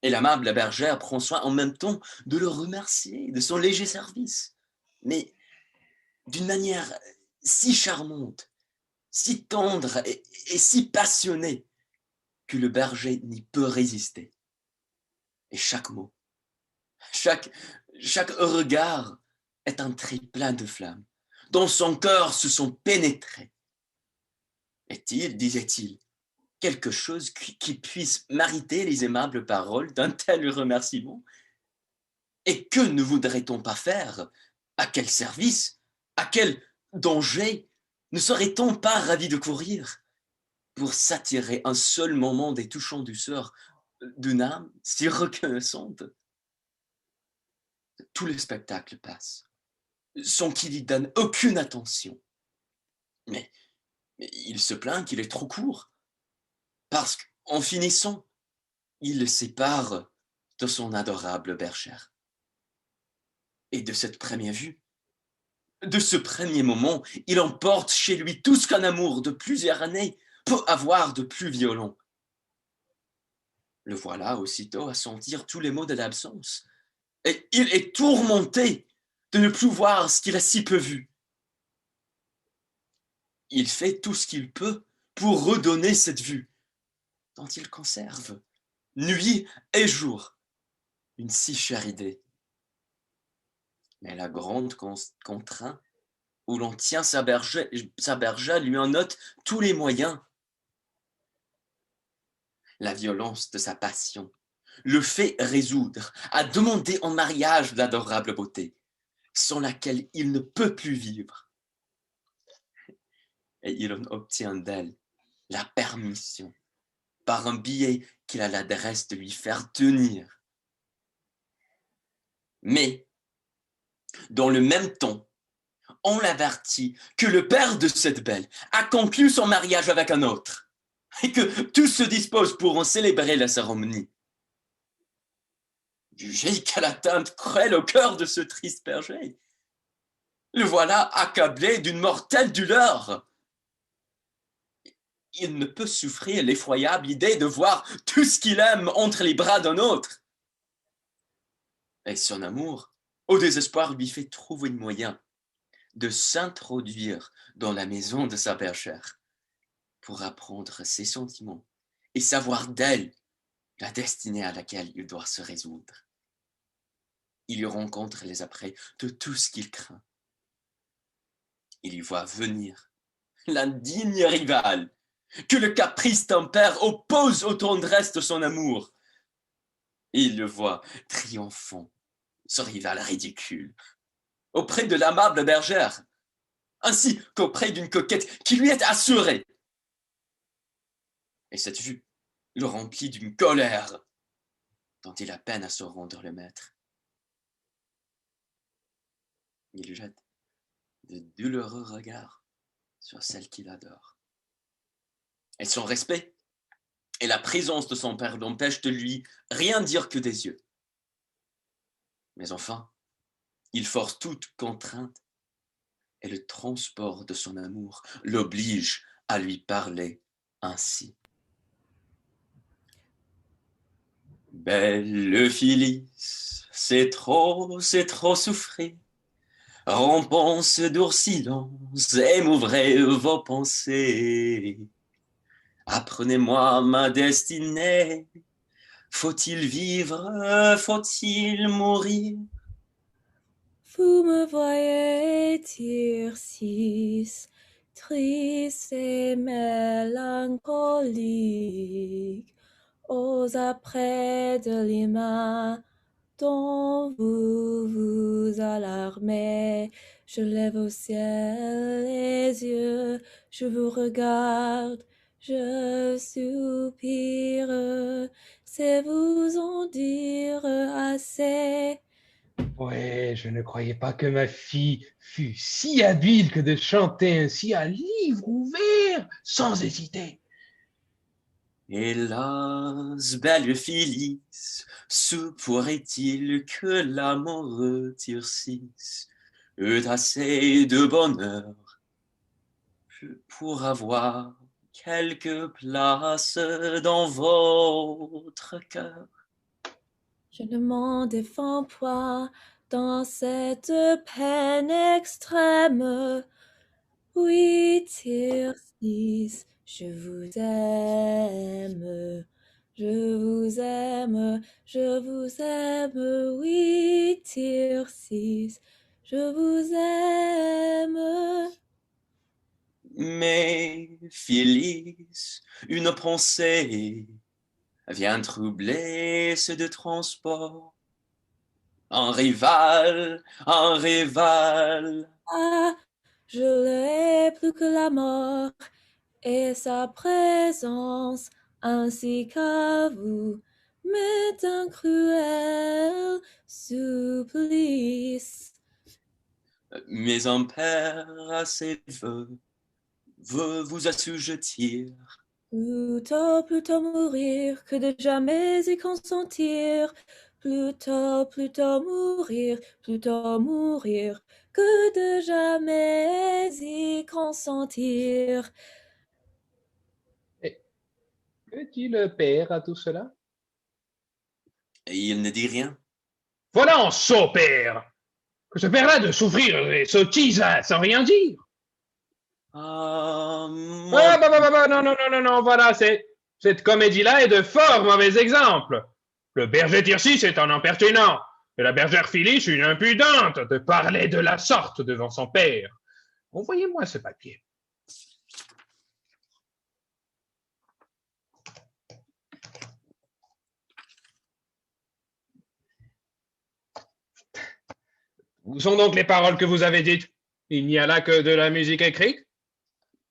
Et l'amable bergère prend soin en même temps de le remercier de son léger service, mais d'une manière si charmante, si tendre et si passionnée que le berger n'y peut résister. Et chaque mot, chaque regard est un trait plein de flammes, dont son cœur se sont pénétrés. Est-il, disait-il, quelque chose qui puisse mériter les aimables paroles d'un tel remerciement? Et que ne voudrait-on pas faire? À quel service? À quel danger ne serait-on pas ravi de courir pour s'attirer un seul moment des touchants douceurs d'une âme si reconnaissante? Tout le spectacle passe, sans qu'il y donne aucune attention. Mais il se plaint qu'il est trop court, parce qu'en finissant, il le sépare de son adorable bergère. Et de cette première vue, de ce premier moment, il emporte chez lui tout ce qu'un amour de plusieurs années peut avoir de plus violent. Le voilà aussitôt à sentir tous les maux de l'absence, et il est tourmenté de ne plus voir ce qu'il a si peu vu. Il fait tout ce qu'il peut pour redonner cette vue, dont il conserve, nuit et jour, une si chère idée. Mais la grande contrainte où l'on tient sa bergère lui en ôte tous les moyens. La violence de sa passion le fait résoudre à demander en mariage l'adorable beauté, sans laquelle il ne peut plus vivre. Et il en obtient d'elle la permission, par un billet qu'il a l'adresse de lui faire tenir. Mais, dans le même temps, on l'avertit que le père de cette belle a conclu son mariage avec un autre et que tous se disposent pour en célébrer la cérémonie. Jugez quelle atteinte cruelle au cœur de ce triste berger. Le voilà accablé d'une mortelle douleur. Il ne peut souffrir l'effroyable idée de voir tout ce qu'il aime entre les bras d'un autre. Et son amour, au désespoir, lui fait trouver le moyen de s'introduire dans la maison de sa bergère pour apprendre ses sentiments et savoir d'elle la destinée à laquelle il doit se résoudre. Il y rencontre les apprêts de tout ce qu'il craint. Il y voit venir l'indigne rivale que le caprice d'un père oppose aux tendresses de son amour. Et il le voit triomphant, ce rival ridicule, auprès de l'amable bergère, ainsi qu'auprès d'une coquette qui lui est assurée. Et cette vue le remplit d'une colère dont il a peine à se rendre le maître. Il jette de douloureux regards sur celle qu'il adore. Et son respect et la présence de son père l'empêchent de lui rien dire que des yeux. Mais enfin, il force toute contrainte et le transport de son amour l'oblige à lui parler ainsi. Belle Phyllis, c'est trop souffrir. Rompons ce dur silence et m'ouvrez vos pensées. Apprenez-moi ma destinée. Faut-il vivre, faut-il mourir? Vous me voyez, Tircis, triste et mélancolique, aux apprêts de l'image dont vous vous alarmez. Je lève au ciel les yeux, je vous regarde, je soupire, c'est vous en dire assez. Ouais, je ne croyais pas que ma fille fût si habile que de chanter ainsi à livre ouvert, sans hésiter. Hélas, belle Phyllis, se pourrait-il que l'amoureux Tircis eût assez de bonheur pour avoir quelque place dans votre cœur? Je ne m'en défends point dans cette peine extrême. Oui, Tircis, je vous aime, je vous aime, je vous aime. Oui, Tircis, je vous aime. Mais Phyllis, une pensée vient troubler ce de transport. Un rival, un rival. Ah, je l'ai plus que la mort, et sa présence, ainsi qu'à vous, m'est un cruel supplice. Mais un père à ses vœux veut vous assujettir. Plutôt mourir que de jamais y consentir. Plutôt mourir que de jamais y consentir. Et que dit le père à tout cela? Et il ne dit rien. Voilà un sot père! Que ce père-là de souffrir des sottises là, sans rien dire! Ah, Non, voilà, cette comédie-là est de fort mauvais exemples. Le berger Tircis est un impertinent, et la bergère Phyllis une impudente de parler de la sorte devant son père. Envoyez-moi ce papier. Où sont donc les paroles que vous avez dites? Il n'y a là que de la musique écrite?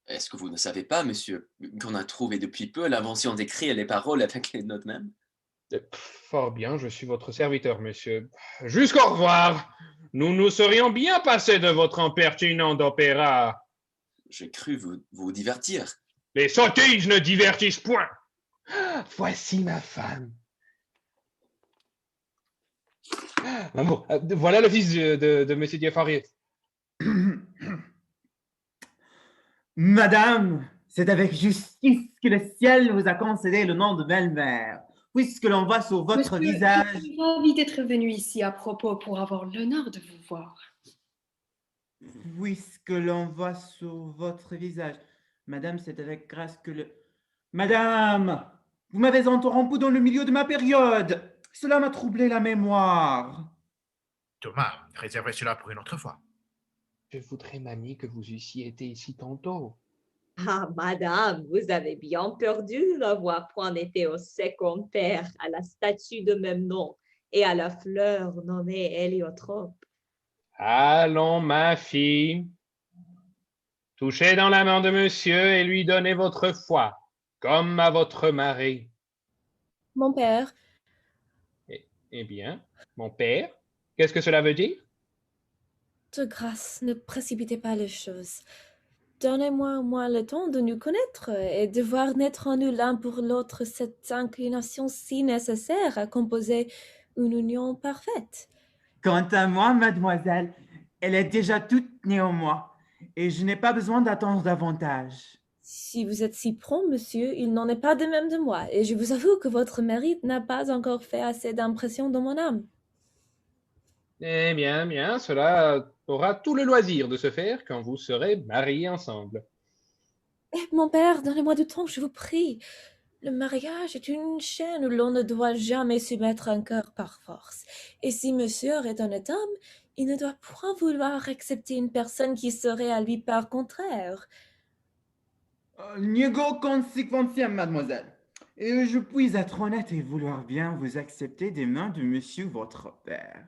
Est-ce que vous ne savez pas, monsieur, qu'on a trouvé depuis peu l'invention d'écrire les paroles avec les notes mêmes? Fort bien, je suis votre serviteur, monsieur. Jusqu'au revoir. Nous nous serions bien passés de votre impertinent d'opéra. J'ai cru vous divertir. Les sottises ne divertissent point. Voici ma femme. Maman, voilà le fils de monsieur Diafariet. Madame, c'est avec justice que le ciel vous a concédé le nom de belle-mère, puisque l'on voit sur votre Monsieur, visage... je suis ravie d'être venue ici à propos pour avoir l'honneur de vous voir. Puisque l'on voit sur votre visage... Madame, c'est avec grâce que le... Madame, vous m'avez interrompu dans le milieu de ma période. Cela m'a troublé la mémoire. Thomas, réservez cela pour une autre fois. Je voudrais, mamie, que vous eussiez été ici tantôt. Ah, madame, vous avez bien perdu de n'avoir point été au second père, à la statue de même nom et à la fleur nommée héliotrope. Allons, ma fille. Touchez dans la main de monsieur et lui donnez votre foi, comme à votre mari. Mon père, Eh bien, mon père, qu'est-ce que cela veut dire? de grâce, ne précipitez pas les choses. Donnez-moi au moins le temps de nous connaître et de voir naître en nous l'un pour l'autre cette inclination si nécessaire à composer une union parfaite. Quant à moi, mademoiselle, elle est déjà toute née en moi, et je n'ai pas besoin d'attendre davantage. Si vous êtes si prompt, monsieur, il n'en est pas de même de moi, et je vous avoue que votre mérite n'a pas encore fait assez d'impression dans mon âme. Eh bien, bien, cela aura tout le loisir de se faire quand vous serez mariés ensemble. Eh, mon père, donnez-moi du temps, je vous prie. Le mariage est une chaîne où l'on ne doit jamais soumettre un cœur par force. Et si monsieur est honnête homme, il ne doit point vouloir accepter une personne qui serait à lui par contraire. Niego consequentiam, mademoiselle. Et je puis être honnête et vouloir bien vous accepter des mains de monsieur votre père.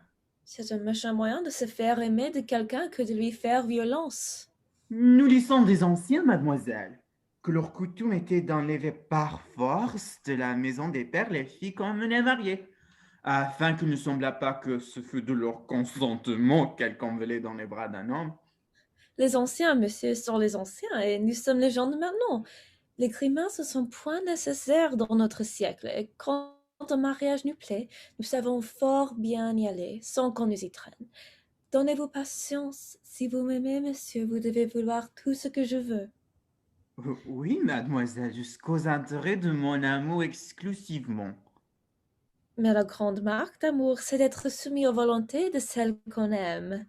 C'est un méchant moyen de se faire aimer de quelqu'un que de lui faire violence. Nous lisons des anciens, mademoiselle, que leur coutume était d'enlever par force de la maison des pères les filles qu'on venait marier, afin qu'il ne semblât pas que ce fût de leur consentement qu'elles convelaient dans les bras d'un homme. Les anciens, monsieur, sont les anciens, et nous sommes les gens de maintenant. Les grimaces ne sont point nécessaires dans notre siècle, et quand un mariage nous plaît, nous savons fort bien y aller, sans qu'on nous y traîne. Donnez-vous patience. Si vous m'aimez, monsieur, vous devez vouloir tout ce que je veux. Oui, mademoiselle, jusqu'aux intérêts de mon amour exclusivement. Mais la grande marque d'amour, c'est d'être soumis aux volontés de celle qu'on aime.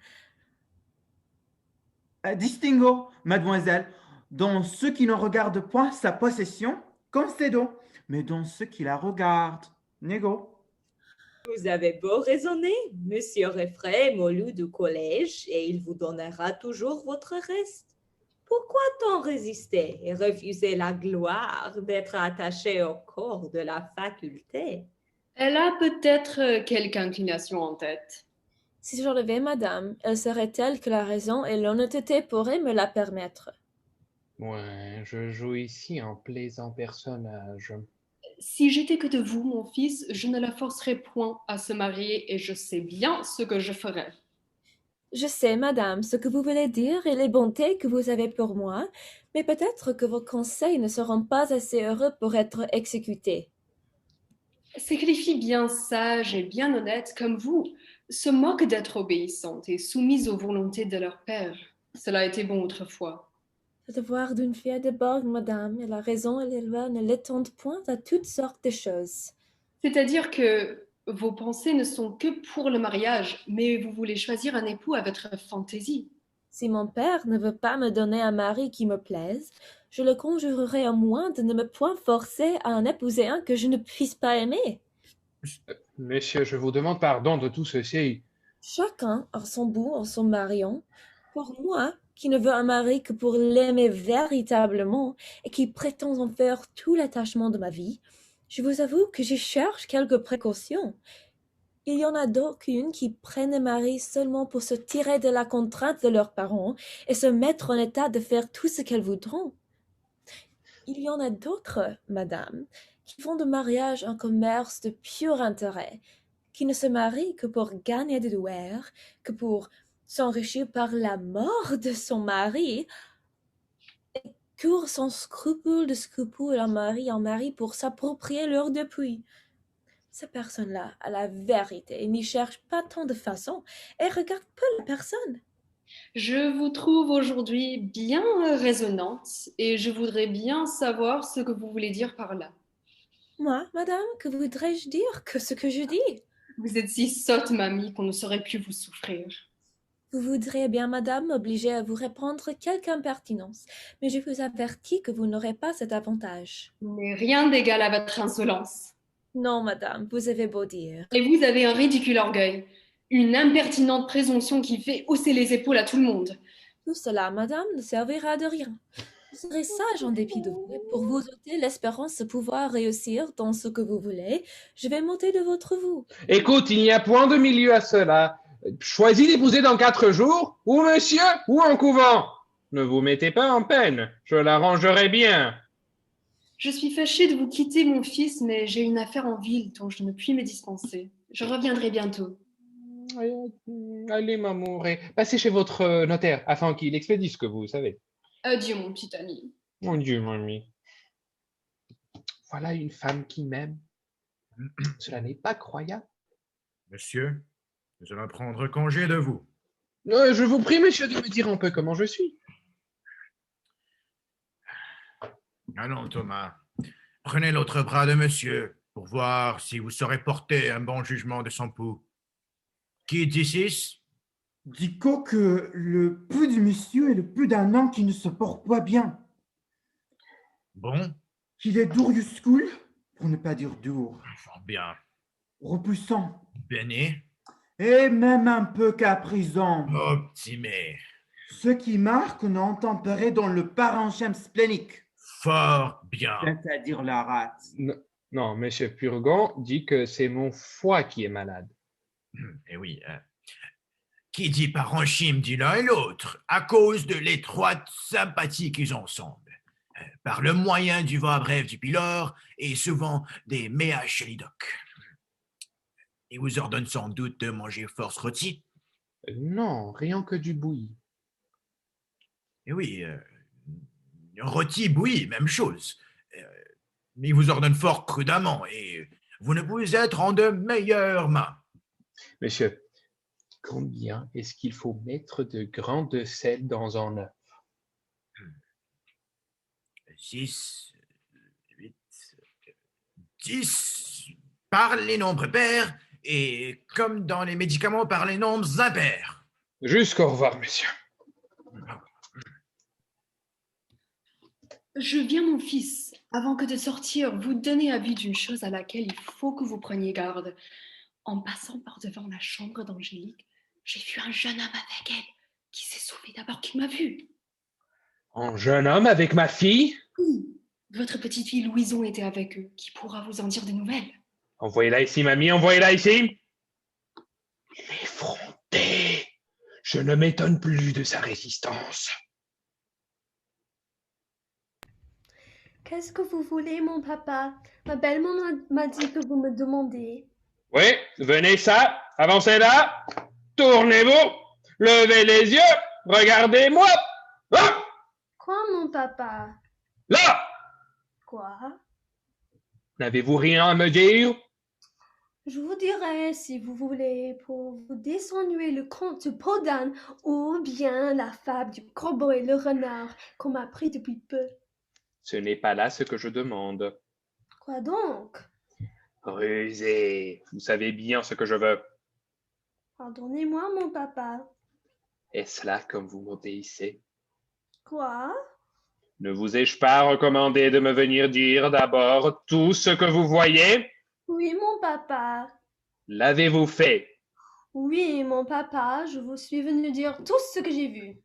Distingo, mademoiselle, dans ceux qui ne regardent point sa possession, concedo, mais dans ceux qui la regardent, nego. Vous avez beau raisonner, monsieur Reffray est mollu du collège et il vous donnera toujours votre reste. Pourquoi tant résister et refuser la gloire d'être attaché au corps de la faculté? Elle a peut-être quelque inclination en tête. Si je l'avais, madame, elle serait telle que la raison et l'honnêteté pourraient me la permettre. Ouais, je joue ici un plaisant personnage. Si j'étais que de vous, mon fils, je ne la forcerais point à se marier et je sais bien ce que je ferais. Je sais, madame, ce que vous voulez dire et les bontés que vous avez pour moi, mais peut-être que vos conseils ne seront pas assez heureux pour être exécutés. C'est que les filles bien sages et bien honnêtes comme vous se moquent d'être obéissantes et soumises aux volontés de leur père. Cela a été bon autrefois. Le devoir d'une fille déborde, madame, et la raison et les lois ne l'étendent point à toutes sortes de choses. C'est-à-dire que vos pensées ne sont que pour le mariage, mais vous voulez choisir un époux à votre fantaisie. Si mon père ne veut pas me donner un mari qui me plaise, je le conjurerai au moins de ne me point forcer à en épouser un que je ne puisse pas aimer. Messieurs, je vous demande pardon de tout ceci. Chacun a son bout en son marion. Pour moi, qui ne veux un mari que pour l'aimer véritablement et qui prétend en faire tout l'attachement de ma vie, je vous avoue que j'y cherche quelques précautions. Il y en a d'aucunes qui prennent un mari seulement pour se tirer de la contrainte de leurs parents et se mettre en état de faire tout ce qu'elles voudront. Il y en a d'autres, madame, qui font de mariage un commerce de pur intérêt, qui ne se marient que pour gagner des douaires, que pour s'enrichir par la mort de son mari, et courent sans scrupule de scrupule un mari en mari pour s'approprier leur dépouille. Ces personnes-là, à la vérité, n'y cherchent pas tant de façon et regardent peu la personne. Je vous trouve aujourd'hui bien raisonnante et je voudrais bien savoir ce que vous voulez dire par là. Moi, madame, que voudrais-je dire que ce que je dis? Vous êtes si sotte, mamie, qu'on ne saurait plus vous souffrir. Vous voudriez bien, madame, m'obliger à vous répondre quelque impertinence, mais je vous avertis que vous n'aurez pas cet avantage. Mais rien d'égal à votre insolence. Non, madame, vous avez beau dire. Et vous avez un ridicule orgueil, une impertinente présomption qui fait hausser les épaules à tout le monde. Tout cela, madame, ne servira de rien. Vous serez sage en dépit de vous, et pour vous ôter l'espérance de pouvoir réussir dans ce que vous voulez, je vais m'ôter de votre vous. Écoute, il n'y a point de milieu à cela. Choisis d'épouser dans 4 jours, ou monsieur, ou en couvent. Ne vous mettez pas en peine, je l'arrangerai bien. Je suis fâchée de vous quitter, mon fils, mais j'ai une affaire en ville dont je ne puis me dispenser. Je reviendrai bientôt. Allez, m'amour, et passez chez votre notaire, afin qu'il expédie ce que vous savez. Adieu, mon petit ami. Mon Dieu, mamie. Voilà une femme qui m'aime. Cela n'est pas croyable. Monsieur, nous allons prendre congé de vous. Je vous prie, monsieur, de me dire un peu comment je suis. Allons, Thomas, prenez l'autre bras de monsieur pour voir si vous saurez porter un bon jugement de son pouls. Qui dit 6? Dico que le peu du monsieur est le peu d'un homme qui ne se porte pas bien. Bon, Qu'il est douriuscule, pour ne pas dire dur, fort bien. repoussant, Béné, et même un peu caprisant. optimé. Ce qui marque une intempérée dans le parenchyme splénique, Fort bien. c'est-à-dire la rate. Non, Monsieur Purgon dit que c'est mon foie qui est malade. Eh oui. Qui dit parenchyme dit l'un et l'autre, à cause de l'étroite sympathie qu'ils ont ensemble, par le moyen du va bref du pylore et souvent des méages chelidoques. Il vous ordonne sans doute de manger force rôti. Non, rien que du bouilli. Eh oui, rôti, bouilli, même chose. Mais il vous ordonne fort prudemment et vous ne pouvez être en de meilleures mains. Monsieur, combien est-ce qu'il faut mettre de grains de sel dans un œuf? 6, 8, 10, par les nombres pairs et comme dans les médicaments par les nombres impairs. Jusqu'au revoir, monsieur. Je viens, mon fils, avant que de sortir, vous donner avis d'une chose à laquelle il faut que vous preniez garde. En passant par devant la chambre d'Angélique, j'ai vu un jeune homme avec elle qui s'est sauvé d'abord qu'il m'a vu. Un jeune homme avec ma fille? Oui, votre petite fille Louison était avec eux. Qui pourra vous en dire des nouvelles? Envoyez-la ici, mamie, envoyez-la ici. L'effronté! Je ne m'étonne plus de sa résistance. Qu'est-ce que vous voulez, mon papa? Ma belle-maman m'a dit que vous me demandez. Oui, venez ça, avancez là, tournez-vous, levez les yeux, regardez-moi. Ah! Quoi, mon papa? Là! Quoi? N'avez-vous rien à me dire? Je vous dirai, si vous voulez, pour vous désennuyer le conte de Podane ou bien la fable du corbeau et le renard qu'on m'a appris depuis peu. Ce n'est pas là ce que je demande. Quoi donc? Rusé, vous savez bien ce que je veux. Pardonnez-moi, mon papa. Est-ce là comme vous m'obéissez? Quoi? Ne vous ai-je pas recommandé de me venir dire d'abord tout ce que vous voyez? Oui, mon papa. L'avez-vous fait? Oui, mon papa, je vous suis venu dire tout ce que j'ai vu.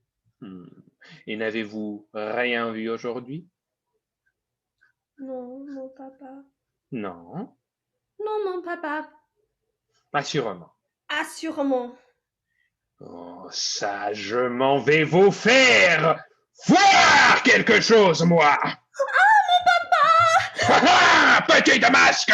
Et n'avez-vous rien vu aujourd'hui? Non, mon papa. Non, Non, mon papa. assurément. Assurément. Oh, ça, je m'en vais vous faire voir quelque chose, moi! Ah, mon papa! Ah, petite masque!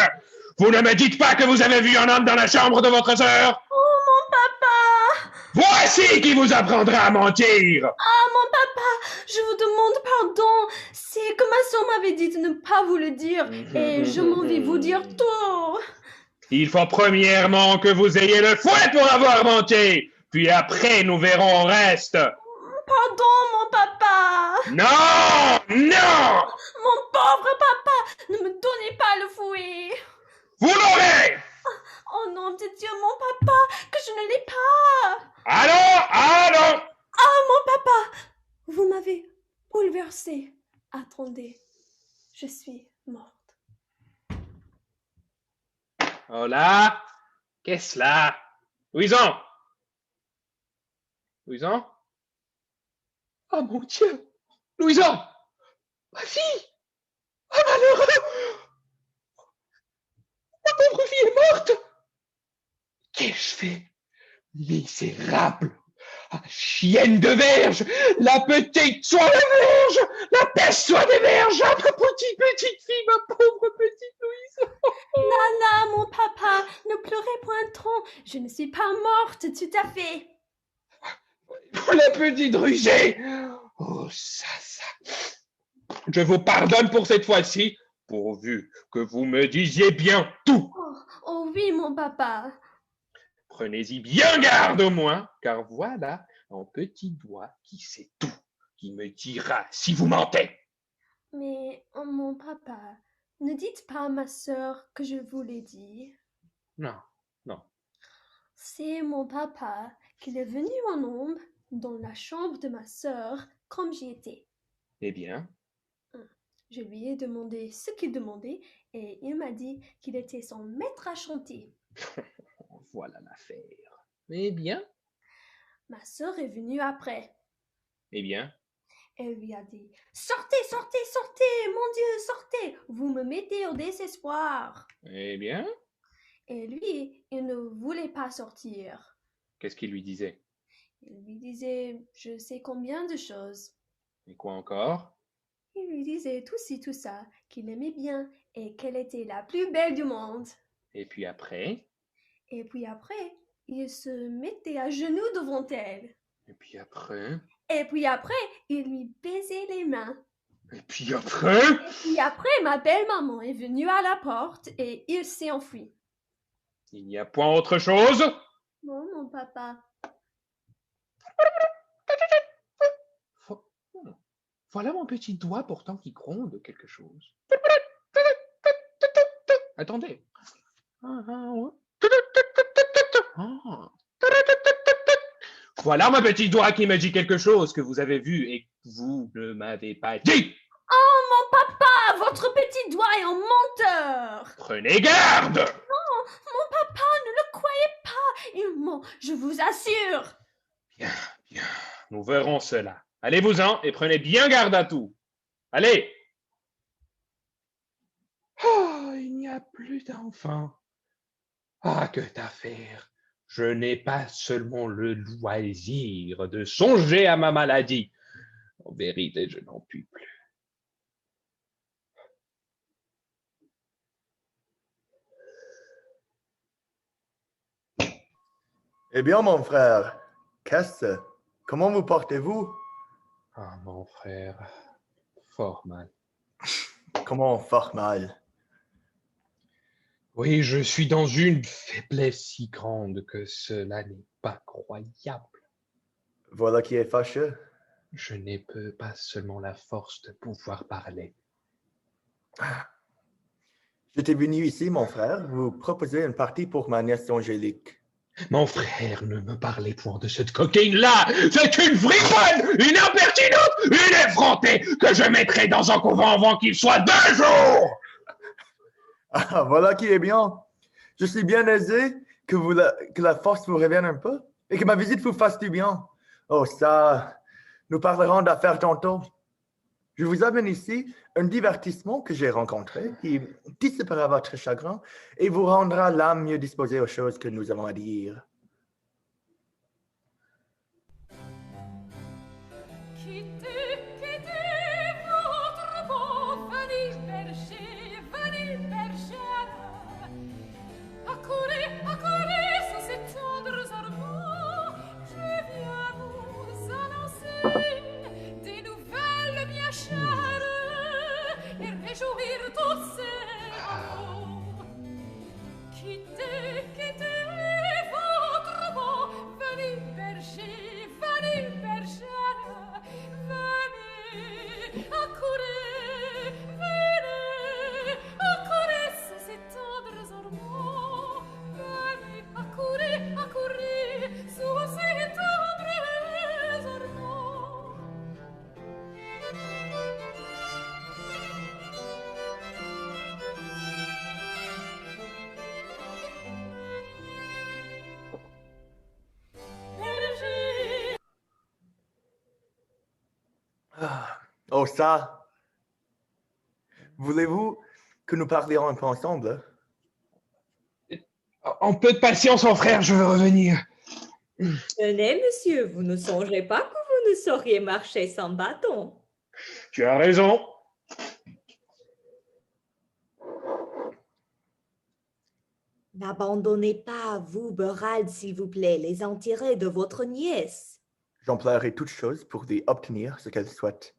Vous ne me dites pas que vous avez vu un homme dans la chambre de votre sœur? Oh, mon papa! Voici qui vous apprendra à mentir! Ah, mon papa, je vous demande pardon. C'est que ma soeur m'avait dit de ne pas vous le dire et je m'en vais vous dire tout. Il faut premièrement que vous ayez le fouet pour avoir menti, puis après nous verrons au reste. Pardon, mon papa. Non, non! Mon pauvre papa, ne me donnez pas le fouet. Vous l'aurez! Oh nom de Dieu, mon papa, que je ne l'ai pas. Allons, allons! Ah, mon papa, vous m'avez bouleversée. Attendez, je suis morte. Oh là! Qu'est-ce là? Louison! Louison? Oh mon Dieu! Louison! Ma fille! Oh malheureux! Ma pauvre fille est morte! Qu'ai-je fait? Misérable! Ah, chienne de verge! La petite soit la verge! La peste soit des verges! Ma petite fille, ma pauvre petite Louise! Nana, mon papa, ne pleurez point trop. Je ne suis pas morte, tout à fait. Pour la petite Rusée! Oh, ça! Je vous pardonne pour cette fois-ci, pourvu que vous me disiez bien tout. Oh oui, mon papa. Prenez-y bien garde au moins, car voilà un petit doigt qui sait tout, qui me dira si vous mentez. Mais, mon papa, ne dites pas à ma sœur que je vous l'ai dit. Non, non. C'est mon papa qui est venu en ombre dans la chambre de ma sœur comme j'y étais. Eh bien, Je lui ai demandé ce qu'il demandait et il m'a dit qu'il était son maître à chanter. voilà l'affaire. Eh bien, Ma sœur est venue après. eh bien, Elle lui a dit « Sortez, sortez, sortez, mon Dieu, sortez, vous me mettez au désespoir. eh bien, » Et lui, il ne voulait pas sortir. qu'est-ce qu'il lui disait? Il lui disait je sais combien de choses. Et quoi encore? Il lui disait tout ci, tout ça, qu'il aimait bien et qu'elle était la plus belle du monde. Et puis après? Et puis après, il se mettait à genoux devant elle. Et puis après? Et puis après, il lui baisait les mains. Et puis après? Et puis après, ma belle-maman est venue à la porte et il s'est enfui. Il n'y a point autre chose? Non, mon papa. Voilà mon petit doigt pourtant qui gronde quelque chose. Attendez. Voilà mon petit doigt qui me dit quelque chose que vous avez vu et que vous ne m'avez pas dit. Oh, mon papa, votre petit doigt est un menteur. Prenez garde! Non, mon papa, ne le croyez pas. Il ment, je vous assure. Bien, bien, nous verrons cela. Allez-vous-en et prenez bien garde à tout. Allez! Oh, il n'y a plus d'enfants. Ah, que d'affaires! Je n'ai pas seulement le loisir de songer à ma maladie. En vérité, je n'en puis plus. Eh bien, mon frère, qu'est-ce? Comment vous portez-vous? Ah, mon frère, fort mal. Comment fort mal? Oui, je suis dans une faiblesse si grande que cela n'est pas croyable. Voilà qui est fâcheux. Je n'ai pas seulement la force de pouvoir parler. J'étais venu ici, mon frère, vous proposer une partie pour ma nièce Angélique. Mon frère, ne me parlez point de cette coquine-là. C'est une friponne, une impertinente, une effrontée que je mettrai dans un couvent avant qu'il soit 2 jours. Ah, voilà qui est bien. Je suis bien aisé que la force vous revienne un peu et que ma visite vous fasse du bien. Oh, ça, nous parlerons d'affaires tantôt. Je vous amène ici un divertissement que j'ai rencontré qui dissipera votre chagrin et vous rendra l'âme mieux disposée aux choses que nous avons à dire. Oh, ça. Voulez-vous que nous parlions un peu ensemble? Un peu de patience, mon frère, je veux revenir. Tenez, monsieur, vous ne songez pas que vous ne sauriez marcher sans bâton. Tu as raison. N'abandonnez pas, vous, Berald, s'il vous plaît, les intérêts de votre nièce. J'emploierai toute chose pour lui obtenir ce qu'elle souhaite.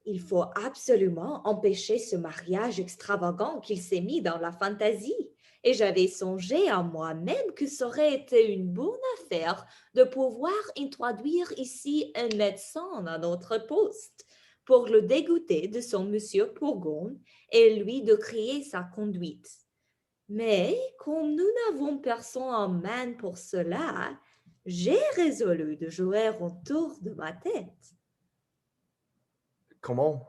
Il faut absolument empêcher ce mariage extravagant qu'il s'est mis dans la fantaisie. Et j'avais songé à moi-même que ça aurait été une bonne affaire de pouvoir introduire ici un médecin à notre poste pour le dégoûter de son monsieur Pourgon et lui de créer sa conduite. Mais comme nous n'avons personne en main pour cela, j'ai résolu de jouer autour de ma tête. Comment?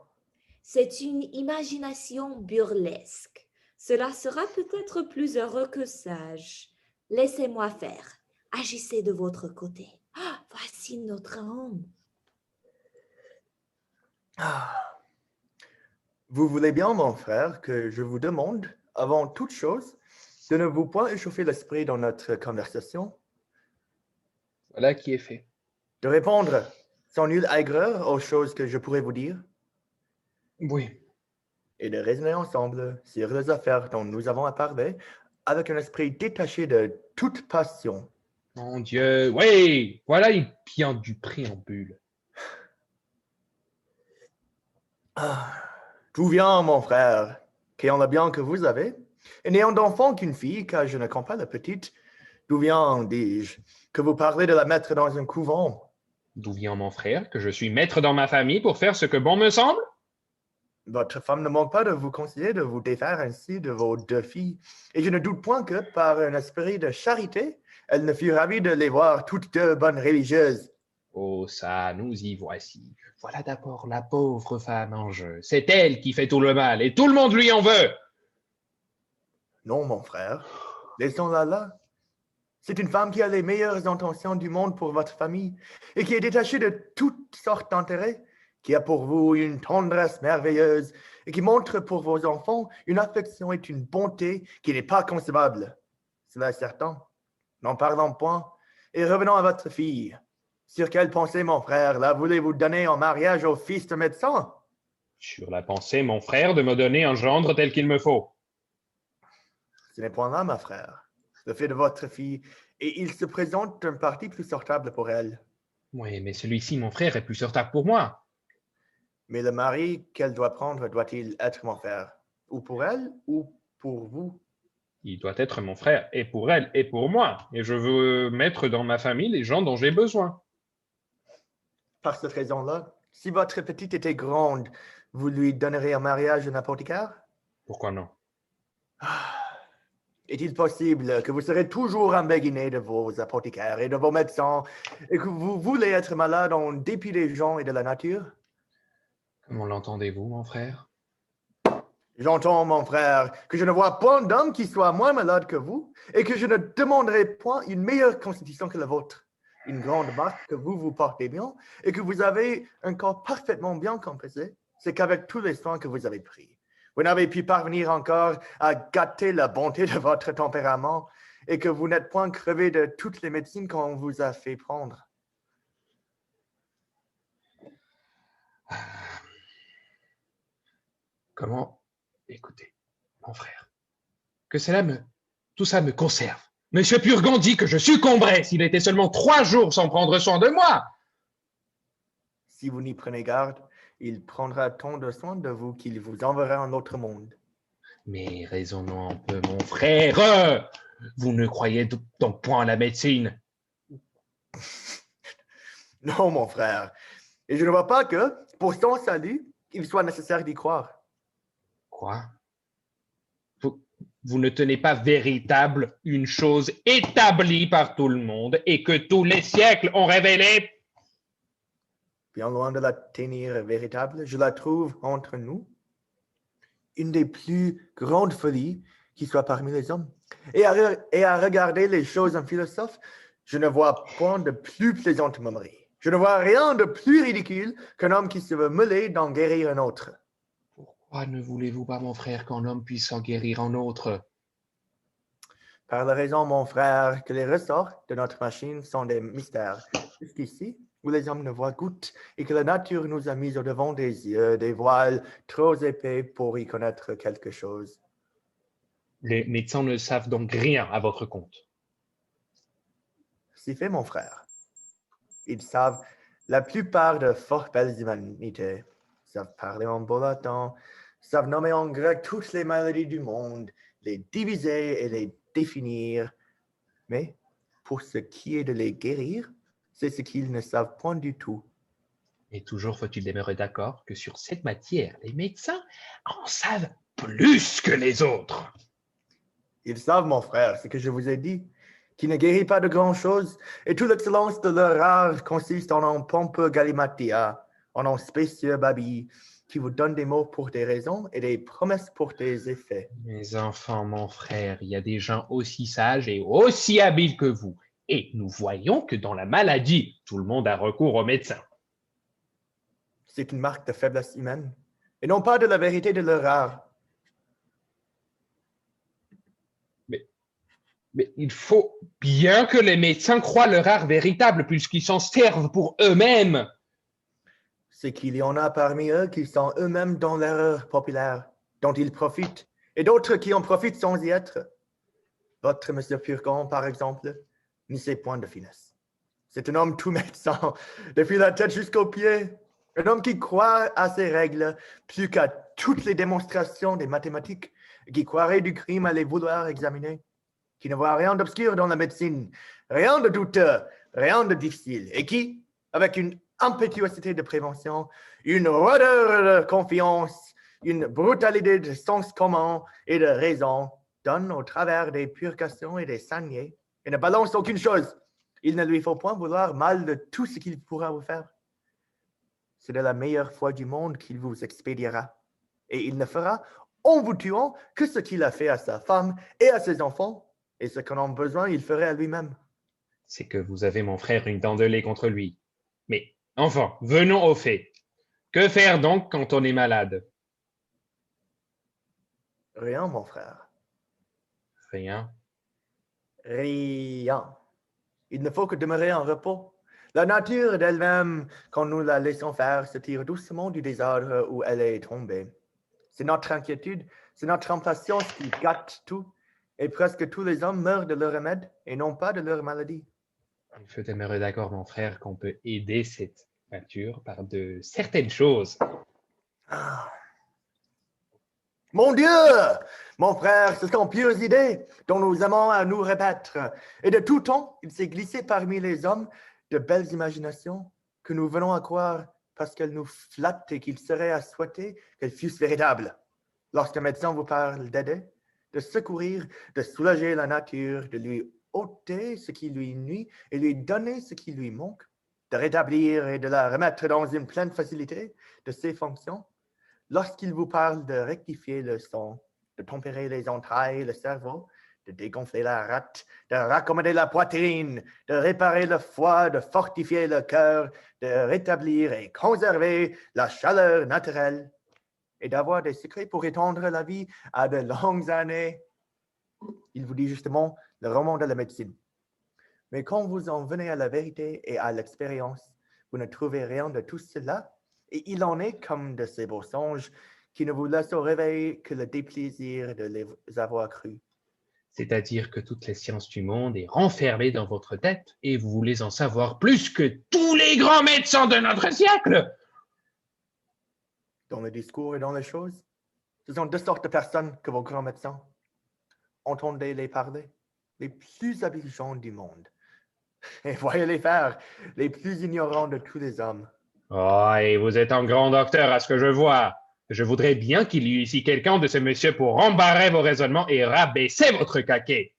C'est une imagination burlesque. Cela sera peut-être plus heureux que sage. Laissez-moi faire. Agissez de votre côté. Ah, voici notre homme. Vous voulez bien, mon frère, que je vous demande, avant toute chose, de ne vous point échauffer l'esprit dans notre conversation, Voilà qui est fait. de répondre sans nulle aigreur aux choses que je pourrais vous dire, Oui. et de raisonner ensemble sur les affaires dont nous avons à parler, avec un esprit détaché de toute passion. Mon Dieu, oui, voilà une piante du préambule. D'où vient, mon frère, qu'ayant le bien que vous avez, et n'ayant d'enfant qu'une fille, car je ne compte pas la petite, d'où vient, dis-je, que vous parlez de la mettre dans un couvent? D'où vient mon frère, que je suis maître dans ma famille pour faire ce que bon me semble? Votre femme ne manque pas de vous conseiller de vous défaire ainsi de vos 2 filles, et je ne doute point que, par un esprit de charité, elle ne fût ravie de les voir toutes 2 bonnes religieuses. Oh ça, nous y voici. Voilà d'abord la pauvre femme en jeu. C'est elle qui fait tout le mal, et tout le monde lui en veut. Non, mon frère, laissons-la là. C'est une femme qui a les meilleures intentions du monde pour votre famille, et qui est détachée de toutes sortes d'intérêts, qui a pour vous une tendresse merveilleuse, et qui montre pour vos enfants une affection et une bonté qui n'est pas concevable. Cela est certain. N'en parlons point, et revenons à votre fille. Sur quelle pensée, mon frère, la voulez-vous donner en mariage au fils de médecin? Sur la pensée, mon frère, de me donner un gendre tel qu'il me faut. Ce n'est point là, ma frère. Le fait de votre fille, et il se présente un parti plus sortable pour elle. Oui, mais celui-ci, mon frère, est plus sortable pour moi. Mais le mari qu'elle doit prendre doit-il être mon frère? Ou pour elle, ou pour vous? Il doit être mon frère, et pour elle, et pour moi. Et je veux mettre dans ma famille les gens dont j'ai besoin. Par cette raison-là, si votre petite était grande, vous lui donneriez en mariage un apothicaire? Pourquoi non? Est-il possible que vous serez toujours embéguiné de vos apothicaires et de vos médecins, et que vous voulez être malade en dépit des gens et de la nature? Comment l'entendez-vous, mon frère? J'entends, mon frère, que je ne vois point d'homme qui soit moins malade que vous, et que je ne demanderai point une meilleure constitution que la vôtre. Une grande marque que vous vous portez bien, et que vous avez un corps parfaitement bien composé, c'est qu'avec tous les soins que vous avez pris, vous n'avez pu parvenir encore à gâter la bonté de votre tempérament, et que vous n'êtes point crevé de toutes les médecines qu'on vous a fait prendre. Comment? Écoutez, mon frère, tout ça me conserve. Monsieur Purgon dit que je succomberais s'il était seulement 3 jours sans prendre soin de moi. Si vous n'y prenez garde, il prendra tant de soin de vous qu'il vous enverra un autre monde. Mais raisonnons un peu, mon frère. Vous ne croyez donc point à la médecine? Non, mon frère. Et je ne vois pas que, pour son salut, il soit nécessaire d'y croire. Quoi? Vous ne tenez pas véritable une chose établie par tout le monde et que tous les siècles ont révélée? Bien loin de la tenir véritable, je la trouve entre nous une des plus grandes folies qui soit parmi les hommes. Et à regarder les choses en philosophe, je ne vois point de plus plaisante momerie. Je ne vois rien de plus ridicule qu'un homme qui se veut mêler d'en guérir un autre. Pourquoi ne voulez-vous pas, mon frère, qu'un homme puisse en guérir un autre? Par la raison, mon frère, que les ressorts de notre machine sont des mystères. Jusqu'ici, où les hommes ne voient goutte, et que la nature nous a mis au-devant des yeux des voiles trop épais pour y connaître quelque chose. Les médecins ne savent donc rien à votre compte. Si fait, mon frère. Ils savent la plupart de fort belles humanités, savent parler en beau latin, savent nommer en grec toutes les maladies du monde, les diviser et les définir. Mais pour ce qui est de les guérir, c'est ce qu'ils ne savent point du tout. Et toujours faut-il demeurer d'accord que sur cette matière, les médecins en savent plus que les autres. Ils savent, mon frère, ce que je vous ai dit, qui ne guérit pas de grand-chose, et toute l'excellence de leur art consiste en un pompeux galimatia, en un spécieux babil, qui vous donne des mots pour des raisons et des promesses pour des effets. Mes enfants, mon frère, il y a des gens aussi sages et aussi habiles que vous. Et nous voyons que dans la maladie, tout le monde a recours au médecin. C'est une marque de faiblesse humaine, et non pas de la vérité de leur art. Mais il faut bien que les médecins croient leur art véritable puisqu'ils s'en servent pour eux-mêmes. C'est qu'il y en a parmi eux qui sont eux-mêmes dans l'erreur populaire, dont ils profitent, et d'autres qui en profitent sans y être. Votre M. Purgon, par exemple, n'y sait point de finesse. C'est un homme tout médecin, depuis la tête jusqu'aux pieds. Un homme qui croit à ses règles plus qu'à toutes les démonstrations des mathématiques, qui croirait du crime à les vouloir examiner, qui ne voit rien d'obscur dans la médecine, rien de douteux, rien de difficile, et qui, avec une impétuosité de prévention, une rudeur de confiance, une brutalité de sens commun et de raison, donne au travers des purgations et des saignées, et ne balance aucune chose. Il ne lui faut point vouloir mal de tout ce qu'il pourra vous faire. C'est de la meilleure foi du monde qu'il vous expédiera, et il ne fera, en vous tuant, que ce qu'il a fait à sa femme et à ses enfants, et ce qu'en ont besoin, il ferait à lui-même. C'est que vous avez, mon frère, une dent de lait contre lui. Mais, enfin, venons au fait. Que faire donc quand on est malade? Rien, mon frère. Rien. Rien. Il ne faut que demeurer en repos. La nature d'elle-même, quand nous la laissons faire, se tire doucement du désordre où elle est tombée. C'est notre inquiétude, c'est notre impatience qui gâte tout, et presque tous les hommes meurent de leur remède et non pas de leur maladie. Il faut demeurer d'accord, mon frère, qu'on peut aider cette nature par de certaines choses. Ah. Mon Dieu! Mon frère, ce sont pieuses idées dont nous aimons à nous répéter. Et de tout temps, il s'est glissé parmi les hommes de belles imaginations que nous venons à croire parce qu'elles nous flattent et qu'il serait à souhaiter qu'elles fussent véritables. Lorsqu'un médecin vous parle d'aider, de secourir, de soulager la nature, de lui ôter ce qui lui nuit et lui donner ce qui lui manque, de rétablir et de la remettre dans une pleine facilité de ses fonctions, lorsqu'il vous parle de rectifier le sang, de tempérer les entrailles et le cerveau, de dégonfler la rate, de raccommoder la poitrine, de réparer le foie, de fortifier le cœur, de rétablir et conserver la chaleur naturelle, et d'avoir des secrets pour étendre la vie à de longues années. Il vous dit justement le roman de la médecine. Mais quand vous en venez à la vérité et à l'expérience, vous ne trouvez rien de tout cela, et il en est comme de ces beaux songes qui ne vous laissent au réveil que le déplaisir de les avoir crus. C'est-à-dire que toute la science du monde est renfermée dans votre tête et vous voulez en savoir plus que tous les grands médecins de notre siècle. Dans le discours et dans les choses, ce sont deux sortes de personnes que vos grands médecins. Entendez-les parler, les plus habiles gens du monde. Et voyez-les faire, les plus ignorants de tous les hommes. Oh, et vous êtes un grand docteur à ce que je vois. Je voudrais bien qu'il y eût ici quelqu'un de ce monsieur pour embarrer vos raisonnements et rabaisser votre caquet.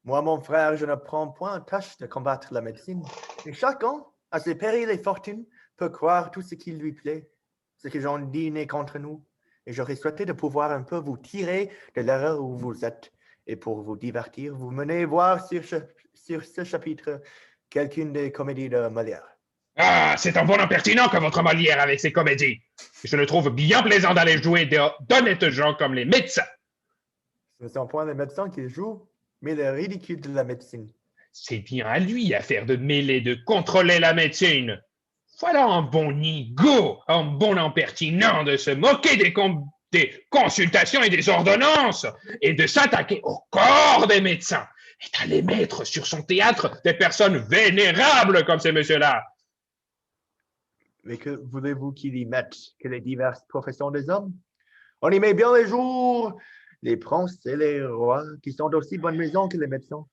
Moi, mon frère, je ne prends point tâche de combattre la médecine. Et chacun, à ses périls et fortunes, peut croire tout ce qui lui plaît. Ce que j'en dis n'est qu'entre nous. Et j'aurais souhaité de pouvoir un peu vous tirer de l'erreur où vous êtes. Et pour vous divertir, vous menez voir sur ce chapitre quelqu'une des comédies de Molière. Ah, c'est un bon impertinent que votre Molière avec ses comédies. Je le trouve bien plaisant d'aller jouer d'honnêtes gens comme les médecins. Ce ne sont point les médecins qui jouent, mais le ridicule de la médecine. C'est bien à lui à faire de mêler, de contrôler la médecine. Voilà un bon nigaud, un bon impertinent de se moquer des consultations et des ordonnances et de s'attaquer au corps des médecins et d'aller mettre sur son théâtre des personnes vénérables comme ces messieurs-là. Mais que voulez-vous qu'il y mette que les diverses professions des hommes? On y met bien les jours, les princes et les rois, qui sont d'aussi bonne maison que les médecins.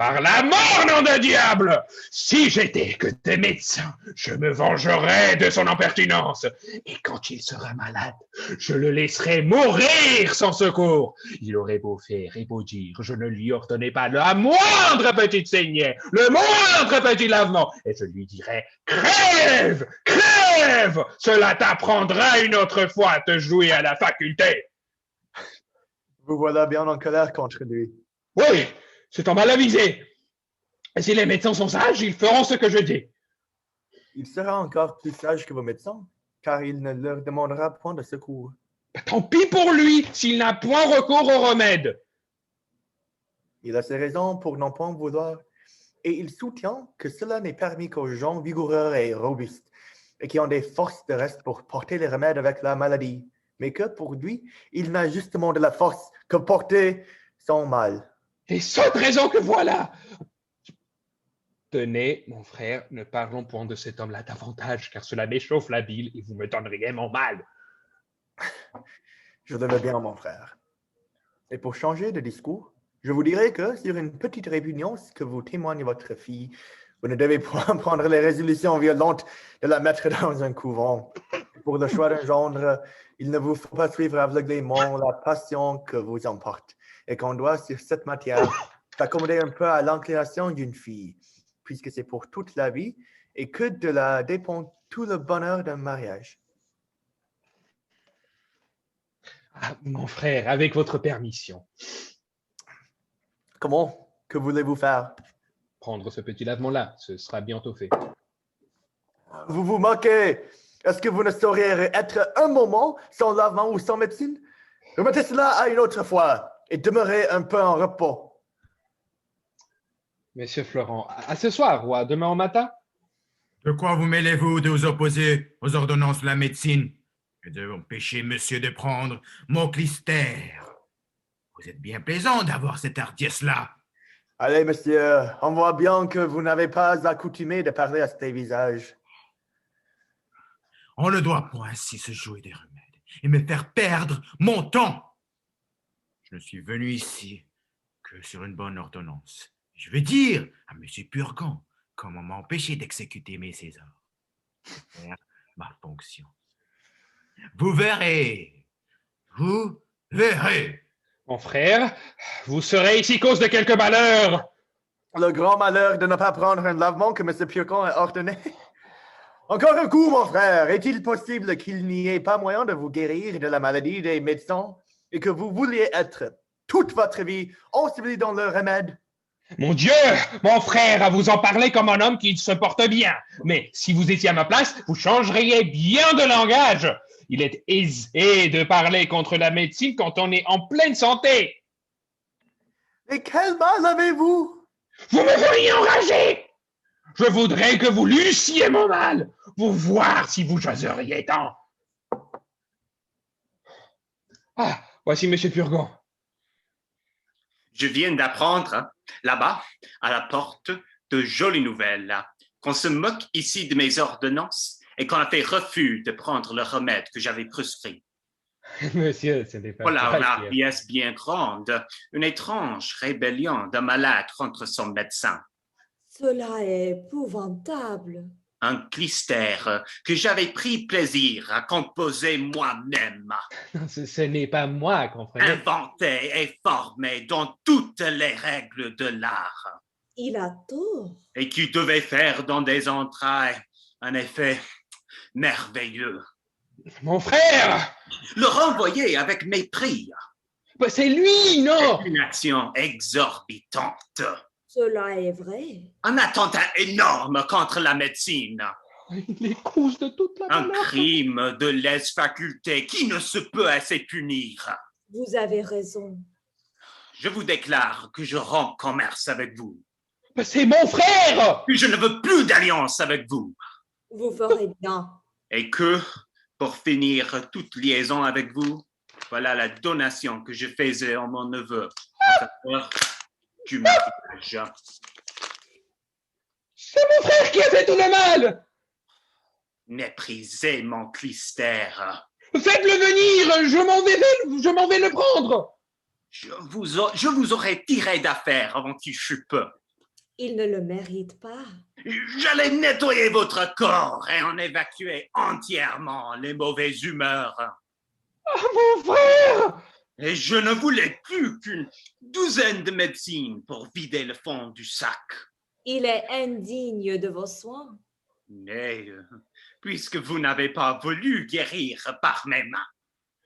Par la mort, nom de diable! Si j'étais que des médecins, je me vengerais de son impertinence. Et quand il sera malade, je le laisserai mourir sans secours. Il aurait beau faire et beau dire, je ne lui ordonnais pas la moindre petite saignée, le moindre petit lavement. Et je lui dirais, crève, crève! Cela t'apprendra une autre fois à te jouer à la faculté. Vous voilà bien en colère contre lui. Oui, c'est en mal avisé. Et si les médecins sont sages, ils feront ce que je dis. Il sera encore plus sage que vos médecins, car il ne leur demandera point de secours. Tant pis pour lui, s'il n'a point recours au remède. Il a ses raisons pour n'en point vouloir, et il soutient que cela n'est permis qu'aux gens vigoureux et robustes, et qui ont des forces de reste pour porter les remèdes avec la maladie, mais que pour lui, il n'a justement de la force que porter son mal. Et sotte raison que voilà! Tenez, mon frère, ne parlons point de cet homme-là davantage, car cela m'échauffe la bile et vous me donneriez mon mal. Je le veux bien, mon frère. Et pour changer de discours, je vous dirai que sur une petite répugnance que vous témoigne votre fille, vous ne devez point prendre les résolutions violentes de la mettre dans un couvent. Pour le choix d'un gendre, il ne vous faut pas suivre aveuglément la passion que vous emporte, et qu'on doit, sur cette matière, s'accommoder un peu à l'inclination d'une fille, puisque c'est pour toute la vie, et que de là dépend tout le bonheur d'un mariage. Ah, mon frère, avec votre permission. Comment? Que voulez-vous faire? Prendre ce petit lavement-là, ce sera bientôt fait. Vous vous moquez. Est-ce que vous ne sauriez être un moment sans lavement ou sans médecine? Remettez cela à une autre fois et demeurez un peu en repos. Monsieur Florent, à ce soir ou à demain au matin? De quoi vous mêlez-vous de vous opposer aux ordonnances de la médecine et de m'empêcher, monsieur, de prendre mon clistère? Vous êtes bien plaisant d'avoir cette hardiesse-là. Allez, monsieur, on voit bien que vous n'avez pas accoutumé de parler à ces visages. On ne doit point ainsi se jouer des remèdes et me faire perdre mon temps. Je ne suis venu ici que sur une bonne ordonnance. Je vais dire à monsieur Purgan comment m'empêcher d'exécuter mes césars. Faire ma fonction. Vous verrez. Vous verrez. Mon frère, vous serez ici cause de quelque malheur. Le grand malheur de ne pas prendre un lavement que M. Purgon a ordonné. Encore un coup, mon frère. Est-il possible qu'il n'y ait pas moyen de vous guérir de la maladie des médecins et que vous vouliez être toute votre vie enseveli dans le remède? Mon Dieu, mon frère, à vous en parler comme un homme qui se porte bien. Mais si vous étiez à ma place, vous changeriez bien de langage. Il est aisé de parler contre la médecine quand on est en pleine santé. Et quel mal avez-vous? Vous me voyez enragé. Je voudrais que vous lussiez mon mal, pour voir si vous jaseriez tant. Ah, voici Monsieur Purgon. Je viens d'apprendre, là-bas, à la porte, de jolies nouvelles. Qu'on se moque ici de mes ordonnances et qu'on a fait refus de prendre le remède que j'avais prescrit. Monsieur, ce n'est pas Voilà une pièce bien grande, une étrange rébellion d'un malade contre son médecin. Cela est épouvantable. Un clistère que j'avais pris plaisir à composer moi-même. Ce n'est pas moi, comprenez. Inventé et formé dans toutes les règles de l'art. Il a tort. Et qui devait faire dans des entrailles un effet merveilleux. Mon frère! Le renvoyer avec mépris. C'est lui, non? C'est une action exorbitante. Cela est vrai. Un attentat énorme contre la médecine. Il est cause de toute la Un valeur. crime de lèse-faculté qui ne se peut assez punir. Vous avez raison. Je vous déclare que je romps commerce avec vous. C'est mon frère! Que je ne veux plus d'alliance avec vous. Vous ferez bien. Et que, pour finir toute liaison avec vous, voilà la donation que je faisais en mon neveu en faveur du mariage. C'est mon frère qui a fait tout le mal! Méprisez mon clistère. Faites-le venir! Je m'en vais le prendre! Je vous aurais tiré d'affaire avant qu'il fût peu. Il ne le mérite pas. J'allais nettoyer votre corps et en évacuer entièrement les mauvaises humeurs. Mon frère! Et je ne voulais plus qu'une douzaine de médecines pour vider le fond du sac. Il est indigne de vos soins. Mais puisque vous n'avez pas voulu guérir par mes mains,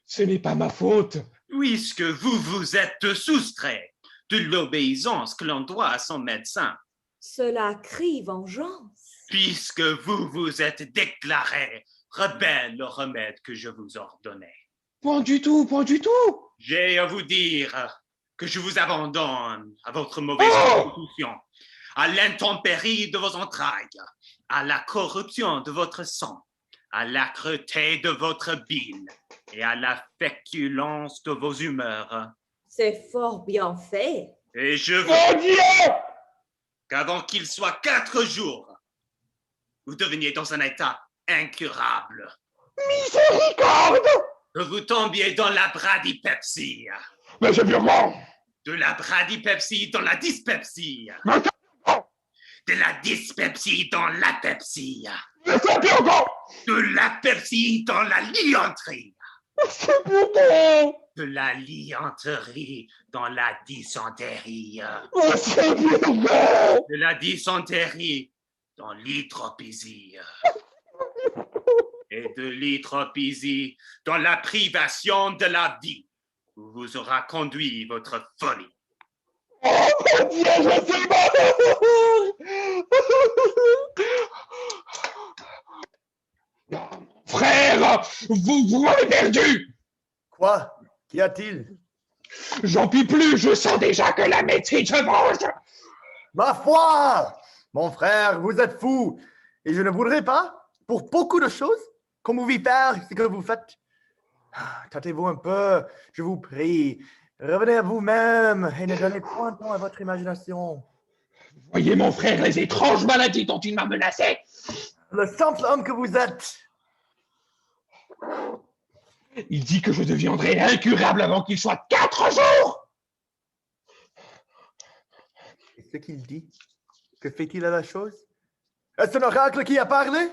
Ce n'est pas ma faute. puisque vous vous êtes soustrait de l'obéissance que l'on doit à son médecin, Cela crie vengeance. puisque vous vous êtes déclaré rebelle au remède que je vous ordonnais. Point du tout, point du tout. J'ai à vous dire que je vous abandonne à votre mauvaise constitution, à l'intempérie de vos entrailles, à la corruption de votre sang, à l'âcreté de votre bile et à la féculence de vos humeurs. C'est fort bien fait. Et je vous Mon Dieu! qu'avant qu'il soit 4 jours, vous deveniez dans un état incurable, Miséricorde! que vous tombiez dans la bradypepsie, Monsieur Purement! de la bradypepsie dans la dyspepsie, Monsieur de la dyspepsie dans la pepsie, Purement! de la pepsie dans la lianterie, Monsieur Purement! de la lianterie dans la dysenterie, Monsieur Purement! de la dysenterie dans l'hydropésie, et de l'hydropésie dans la privation de la vie, où vous aura conduit votre folie. Oh mon Dieu, je suis mort! Frère, vous m'avez perdu! Quoi? Qu'y a-t-il? J'en puis plus, je sens déjà que la médecine se venge! Ma foi! Mon frère, vous êtes fou. Et je ne voudrais pas, pour beaucoup de choses, qu'on vous vit faire ce que vous faites. Tâtez-vous un peu, je vous prie. Revenez à vous-même et ne donnez point de temps à votre imagination. Voyez mon frère les étranges maladies dont il m'a menacé! Le simple homme que vous êtes. Il dit que je deviendrai incurable avant qu'il soit 4 jours! Et ce qu'il dit, que fait-il à la chose? Est-ce un oracle qui a parlé?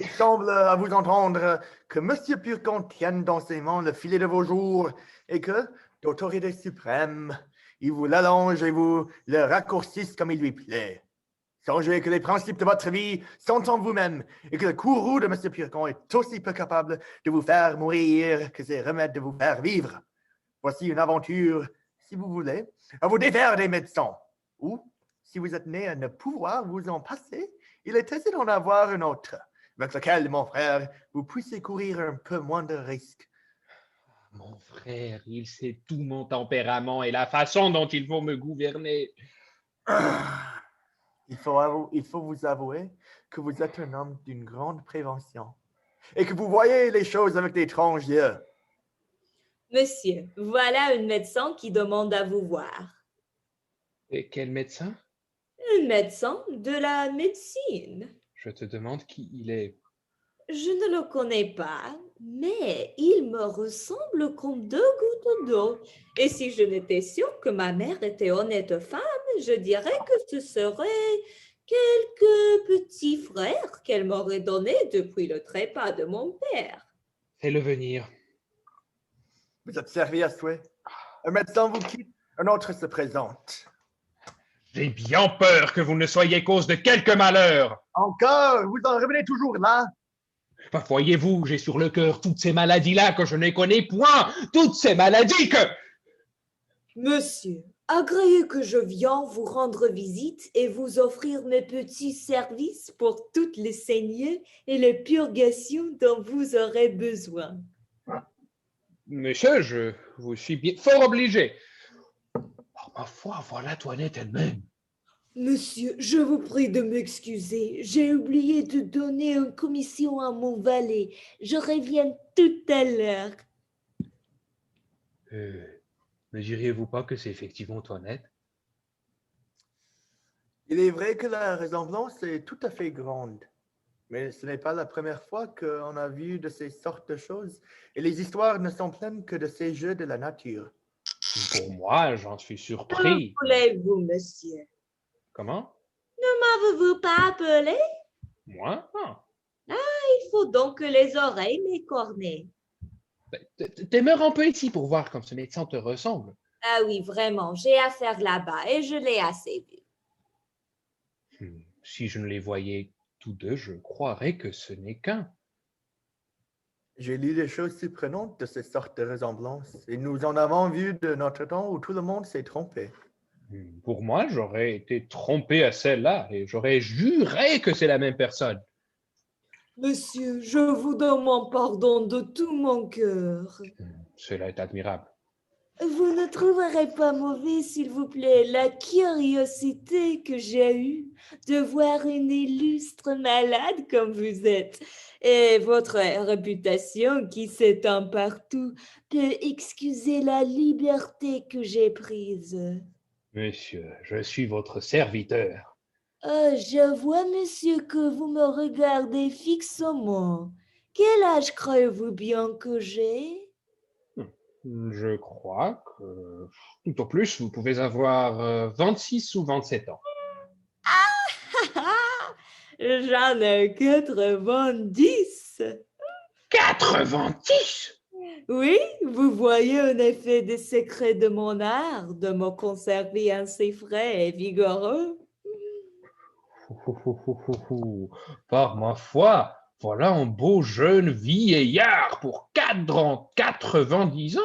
Il semble à vous entendre que Monsieur Purcon tienne dans ses mains le filet de vos jours et que, d'autorité suprême, il vous l'allonge et vous le raccourcisse comme il lui plaît. Songez que les principes de votre vie sont en vous-même et que le courroux de Monsieur Purcon est aussi peu capable de vous faire mourir que ses remèdes de vous faire vivre. Voici une aventure, si vous voulez, à vous défaire des médecins. Ou, si vous êtes né à ne pouvoir vous en passer, il est aisé d'en avoir un autre, avec lequel, mon frère, vous puissiez courir un peu moins de risques. Mon frère, il sait tout mon tempérament et la façon dont il faut me gouverner. Il faut vous avouer que vous êtes un homme d'une grande prévention et que vous voyez les choses avec d'étranges yeux. Monsieur, voilà un médecin qui demande à vous voir. Et quel médecin? Un médecin de la médecine. Je te demande qui il est. Je ne le connais pas, mais il me ressemble comme 2 gouttes d'eau. Et si je n'étais sûre que ma mère était honnête femme, je dirais que ce serait quelques petits frères qu'elle m'aurait donnés depuis le trépas de mon père. Fais-le venir. Vous êtes servi à souhait. Un médecin vous quitte, un autre se présente. J'ai bien peur que vous ne soyez cause de quelque malheur. Encore, vous en revenez toujours là. Enfin, voyez-vous, j'ai sur le cœur toutes ces maladies-là que je ne connais point, toutes ces maladies que... Monsieur, agréez que je viens vous rendre visite et vous offrir mes petits services pour toutes les saignées et les purgations dont vous aurez besoin. Monsieur, je vous suis bien fort obligé. Par ma foi, voilà Toinette elle-même. Monsieur, je vous prie de m'excuser. J'ai oublié de donner une commission à mon valet. Je reviens tout à l'heure. Ne diriez-vous pas que c'est effectivement Toinette? Il est vrai que la ressemblance est tout à fait grande. Mais ce n'est pas la première fois qu'on a vu de ces sortes de choses. Et les histoires ne sont pleines que de ces jeux de la nature. Pour moi, j'en suis surpris. Voulez-vous, monsieur? Comment? Ne m'avez-vous pas appelé? Moi? Non. Il faut donc que les oreilles m'écornent. Demeure un peu ici pour voir comme ce médecin te ressemble. Ah oui, vraiment, j'ai affaire là-bas et je l'ai assez vu. Si je ne les voyais tous deux, je croirais que ce n'est qu'un. J'ai lu des choses surprenantes de cette sorte de ressemblance et nous en avons vu de notre temps où tout le monde s'est trompé. Pour moi, j'aurais été trompé à celle-là et j'aurais juré que c'est la même personne. Monsieur, je vous demande pardon de tout mon cœur. Cela est admirable. Vous ne trouverez pas mauvais, s'il vous plaît, la curiosité que j'ai eue de voir une illustre malade comme vous êtes. Et votre réputation qui s'étend partout peut excuser la liberté que j'ai prise. Monsieur, je suis votre serviteur. Je vois, monsieur, que vous me regardez fixement. Quel âge croyez-vous bien que j'ai? Je crois que, tout au plus, vous pouvez avoir 26 ou 27 ans. J'en ai 90. 90? Oui, vous voyez en effet des secrets de mon art, de me conserver ainsi frais et vigoureux. Par ma foi, voilà un beau jeune vieillard pour 90 ans.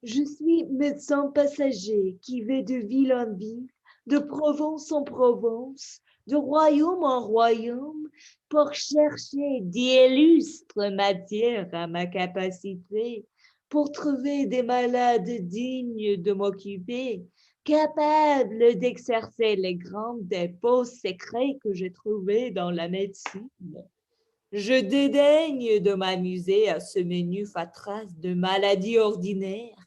Je suis médecin passager qui va de ville en ville, de Provence en Provence, de royaume en royaume, pour chercher d'illustres matières à ma capacité, pour trouver des malades dignes de m'occuper, capables d'exercer les grands dépôts secrets que j'ai trouvés dans la médecine. Je dédaigne de m'amuser à ce menu fatras de maladies ordinaires,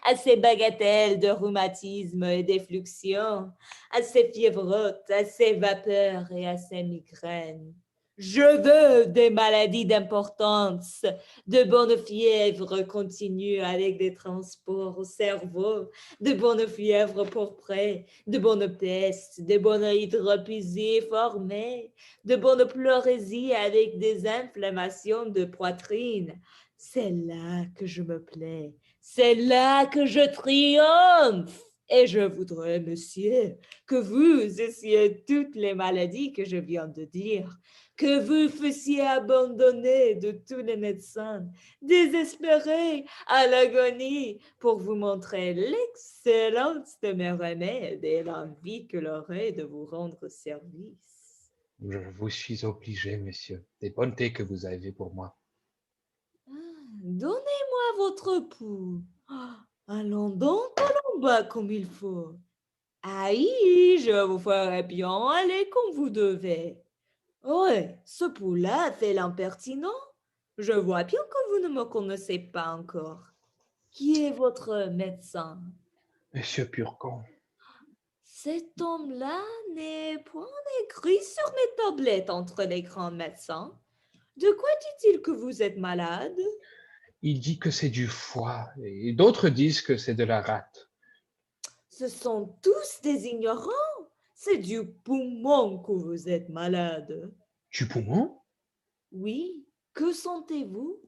à ces bagatelles de rhumatisme et d'effluxion, à ces fièvrotes, à ces vapeurs et à ces migraines. Je veux des maladies d'importance, de bonnes fièvres continues avec des transports au cerveau, de bonnes fièvres pourprées, de bonnes pestes, de bonnes hydropisies formées, de bonnes pleurésies avec des inflammations de poitrine. C'est là que je me plais, c'est là que je triomphe. Et je voudrais, monsieur, que vous eussiez toutes les maladies que je viens de dire, que vous fussiez abandonné de tous les médecins, désespérés à l'agonie pour vous montrer l'excellence de mes remèdes et l'envie que l'aurait de vous rendre service. Je vous suis obligé, monsieur, des bontés que vous avez pour moi. Donnez-moi votre pouls. Allons donc, allons bas comme il faut. Aïe, je vous ferai bien aller comme vous devez. Ouais, ce pouls-là fait l'impertinent. Je vois bien que vous ne me connaissez pas encore. Qui est votre médecin? Monsieur Purgon. Cet homme-là n'est point écrit sur mes tablettes entre les grands médecins. De quoi dit-il que vous êtes malade? Il dit que c'est du foie et d'autres disent que c'est de la rate. Ce sont tous des ignorants. C'est du poumon que vous êtes malade. Du poumon? Oui. Que sentez-vous?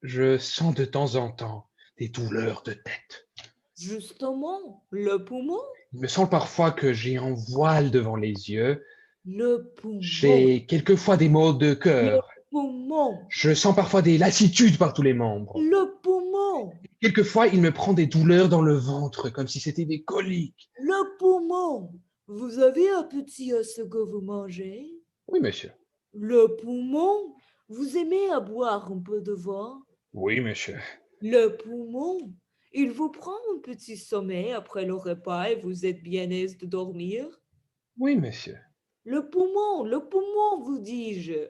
Je sens de temps en temps des douleurs de tête. Justement, le poumon? Il me semble parfois que j'ai un voile devant les yeux. Le poumon. J'ai quelquefois des maux de cœur. Le poumon. Je sens parfois des lassitudes par tous les membres. Le poumon. Quelquefois, il me prend des douleurs dans le ventre, comme si c'était des coliques. Le poumon. Vous avez appétit à ce que vous mangez? Oui, monsieur. Le poumon. Vous aimez à boire un peu de vin? Oui, monsieur. Le poumon. Il vous prend un petit sommeil après le repas et vous êtes bien aise de dormir? Oui, monsieur. Le poumon, vous dis-je.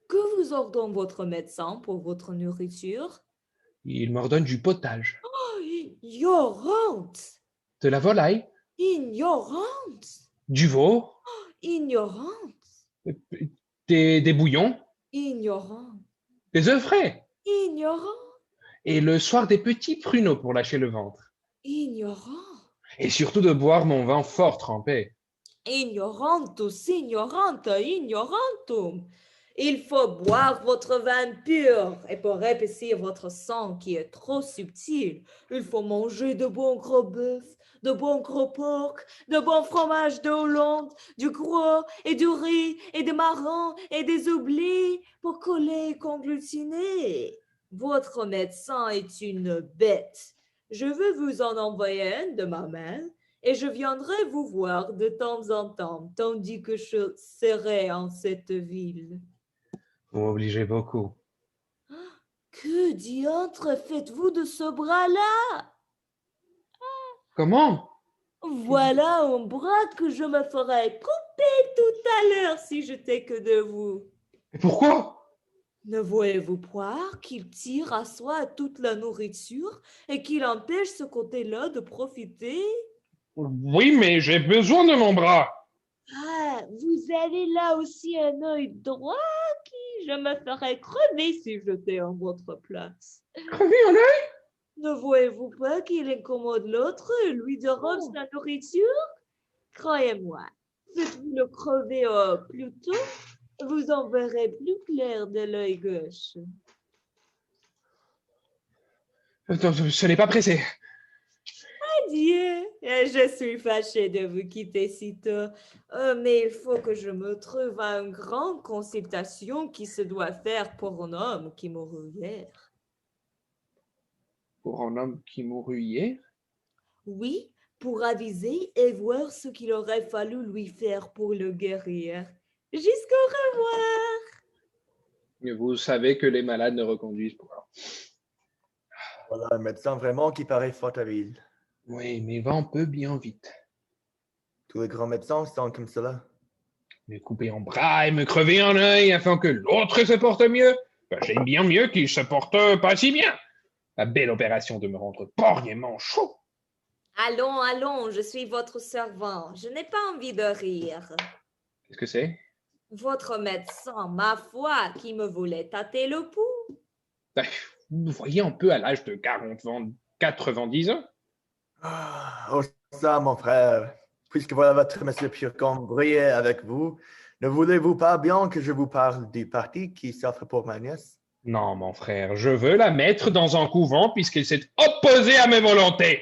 Que vous ordonne votre médecin pour votre nourriture? Il m'ordonne du potage. Oh, ignorante! De la volaille. Ignorante! Du veau. Ignorante! Des bouillons. Ignorant! Des œufs frais. Ignorant! Et le soir, des petits pruneaux pour lâcher le ventre. Ignorant! Et surtout de boire mon vin fort trempé. Ignorantus, ignoranta, ignorantum. Il faut boire votre vin pur et pour épaissir votre sang qui est trop subtil, il faut manger de bons gros bœufs, de bons gros porcs, de bons fromages de Hollande, du gros et du riz et des marrons et des oublis pour coller et conglutiner. Votre médecin est une bête. Je veux vous en envoyer un de ma main et je viendrai vous voir de temps en temps, tandis que je serai en cette ville. Vous m'obligez beaucoup. Que diantre faites-vous de ce bras-là? Comment? Voilà un bras que je me ferais couper tout à l'heure si j'étais que de vous. Et pourquoi? Ne voyez-vous pas qu'il tire à soi toute la nourriture et qu'il empêche ce côté-là de profiter? Oui, mais j'ai besoin de mon bras. Ah, vous avez là aussi un œil droit qui je me ferais crever si j'étais en votre place. Crever un œil? Ne voyez-vous pas qu'il incommode l'autre et lui dérobe sa nourriture? Croyez-moi, faites-vous le crever plus tôt, vous en verrez plus clair de l'œil gauche. Ce n'est pas pressé. Adieu, je suis fâchée de vous quitter si tôt, mais il faut que je me trouve à une grande consultation qui se doit faire pour un homme qui mourut hier. Pour un homme qui mourut hier? Oui, pour aviser et voir ce qu'il aurait fallu lui faire pour le guérir. Jusqu'au revoir. Vous savez que les malades ne reconduisent pas. Voilà un médecin vraiment qui paraît fort habile. Oui, mais va un peu bien vite. Tous les grands médecins sont comme cela. Me couper en bras et me crever un œil afin que l'autre se porte mieux. J'aime bien mieux qu'il se porte pas si bien. La belle opération de me rendre poriement chaud. Allons, allons, je suis votre servant. Je n'ai pas envie de rire. Qu'est-ce que c'est? Votre médecin, ma foi, qui me voulait tâter le pouls. Vous voyez un peu à l'âge de 90 ans. Oh, ça, mon frère, puisque voilà votre monsieur Piercon briller avec vous, ne voulez-vous pas bien que je vous parle du parti qui s'offre pour ma nièce? Non, mon frère, je veux la mettre dans un couvent puisqu'elle s'est opposée à mes volontés.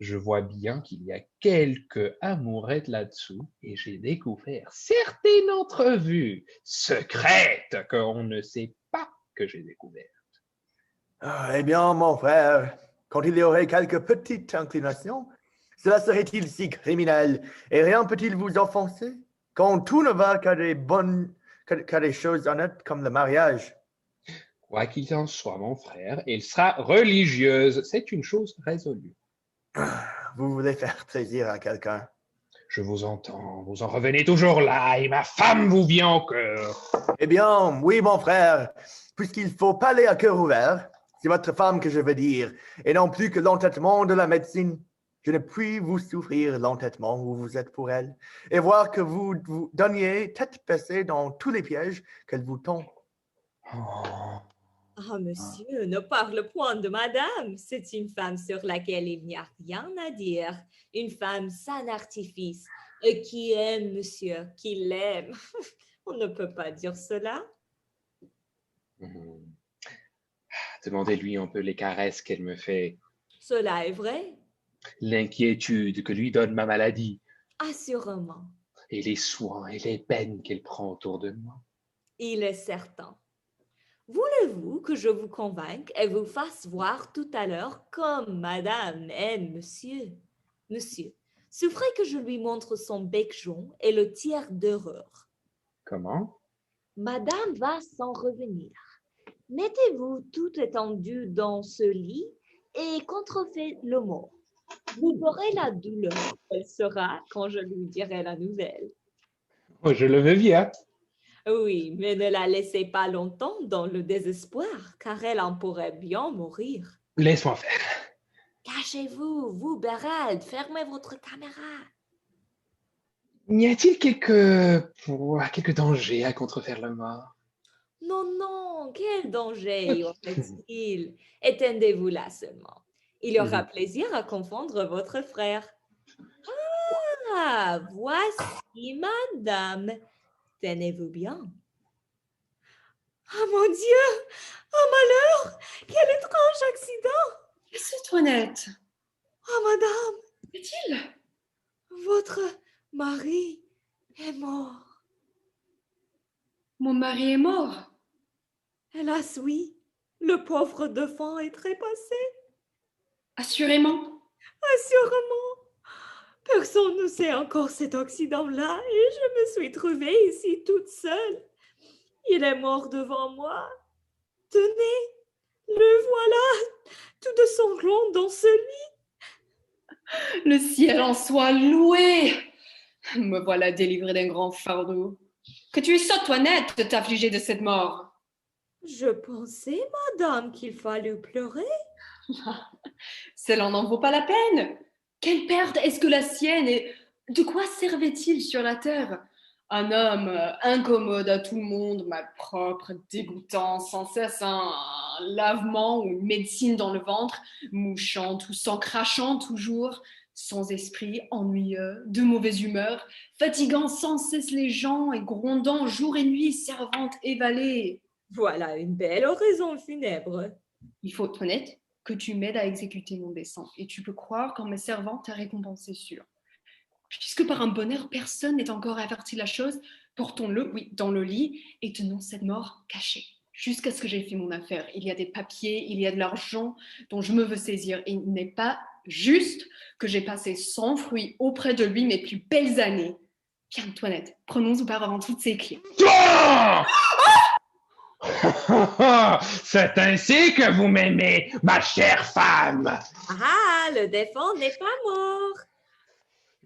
Je vois bien qu'il y a quelques amourettes là-dessous et j'ai découvert certaines entrevues secrètes qu'on ne sait pas que j'ai découvertes. Eh bien, mon frère, quand il y aurait quelques petites inclinations, cela serait-il si criminel et rien peut-il vous offenser? Quand tout ne va qu'à des choses honnêtes comme le mariage. Quoi qu'il en soit, mon frère, elle sera religieuse. C'est une chose résolue. Vous voulez faire plaisir à quelqu'un? Je vous entends, vous en revenez toujours là, et ma femme vous vient au cœur. Eh bien, oui, mon frère, puisqu'il faut parler à cœur ouvert, c'est votre femme que je veux dire, et non plus que l'entêtement de la médecine. Je ne puis vous souffrir l'entêtement où vous êtes pour elle, et voir que vous vous donniez tête baissée dans tous les pièges qu'elle vous tend. Ah, monsieur, ne parle point de madame. C'est une femme sur laquelle il n'y a rien à dire. Une femme sans artifice, qui aime monsieur, qui l'aime. On ne peut pas dire cela. Demandez-lui un peu les caresses qu'elle me fait. Cela est vrai. L'inquiétude que lui donne ma maladie. Assurément. Et les soins et les peines qu'elle prend autour de moi. Il est certain. Voulez-vous que je vous convainque et vous fasse voir tout à l'heure comme madame aime monsieur? Monsieur, souffrez que je lui montre son bec jaune et le tiers d'horreur. Comment? Madame va s'en revenir. Mettez-vous tout étendu dans ce lit et contrefaites le mot. Vous verrez la douleur qu'elle sera quand je lui dirai la nouvelle. Oh, je le veux bien. Oui, mais ne la laissez pas longtemps dans le désespoir, car elle en pourrait bien mourir. Laisse-moi faire. Cachez-vous, vous, Bérald, fermez votre caméra. Y a-t-il quelques dangers à contrefaire le mort? Non, non, quel danger y aurait-il? Étendez-vous là seulement. Il y aura plaisir à confondre votre frère. Ah, voici madame. Tenez-vous bien. Oh mon Dieu! Oh malheur! Quel étrange accident! Qu'est-ce, Toinette? Oh madame! Qu'est-il? Votre mari est mort. Mon mari est mort? Hélas, oui. Le pauvre Dauphin est trépassé. Assurément. Assurément. Personne ne sait encore cet accident-là et je me suis trouvée ici toute seule. Il est mort devant moi. Tenez, le voilà, tout de sanglant dans ce lit. Le ciel en soit loué. Me voilà délivrée d'un grand fardeau. Que tu es sotte, Toinette, de t'affliger de cette mort. Je pensais, madame, qu'il fallait pleurer. Cela n'en vaut pas la peine. Quelle perte est-ce que la sienne et de quoi servait-il sur la terre? Un homme incommode à tout le monde, malpropre, dégoûtant, sans cesse un lavement ou une médecine dans le ventre, mouchant, toussant, crachant toujours, sans esprit, ennuyeux, de mauvaise humeur, fatiguant sans cesse les gens et grondant jour et nuit, servante évalée. Voilà une belle oraison funèbre. Il faut, Toinette, que tu m'aides à exécuter mon dessein, et tu peux croire qu'en me servant, ta récompense est sûre. Puisque par un bonheur, personne n'est encore averti de la chose, portons-le, oui, dans le lit, et tenons cette mort cachée, jusqu'à ce que j'ai fait mon affaire. Il y a des papiers, il y a de l'argent dont je me veux saisir, et il n'est pas juste que j'ai passé sans fruit auprès de lui mes plus belles années. Viens, Toinette, prenons auparavant toutes ces clés. C'est ainsi que vous m'aimez, ma chère femme. Ah, le défunt n'est pas mort.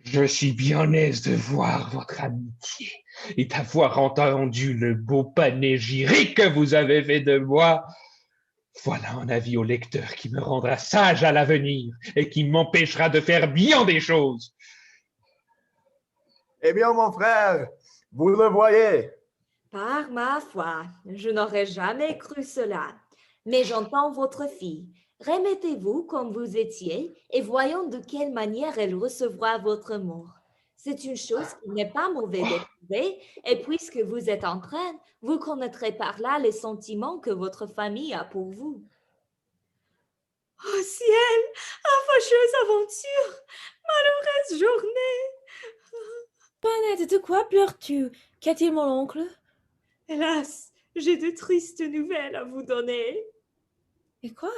Je suis bien aise de voir votre amitié et d'avoir entendu le beau panégyrique que vous avez fait de moi. Voilà un avis au lecteur qui me rendra sage à l'avenir et qui m'empêchera de faire bien des choses. Eh bien, mon frère, vous le voyez. Par ma foi, je n'aurais jamais cru cela. Mais j'entends votre fille. Remettez-vous comme vous étiez et voyons de quelle manière elle recevra votre mort. C'est une chose qui n'est pas mauvaise d'éprouver, et puisque vous êtes en train, vous connaîtrez par là les sentiments que votre famille a pour vous. Oh ciel, fâcheuse aventure, malheureuse journée. Toinette, de quoi pleures-tu? Qu'a t-il, mon oncle? Hélas, j'ai de tristes nouvelles à vous donner. Et quoi?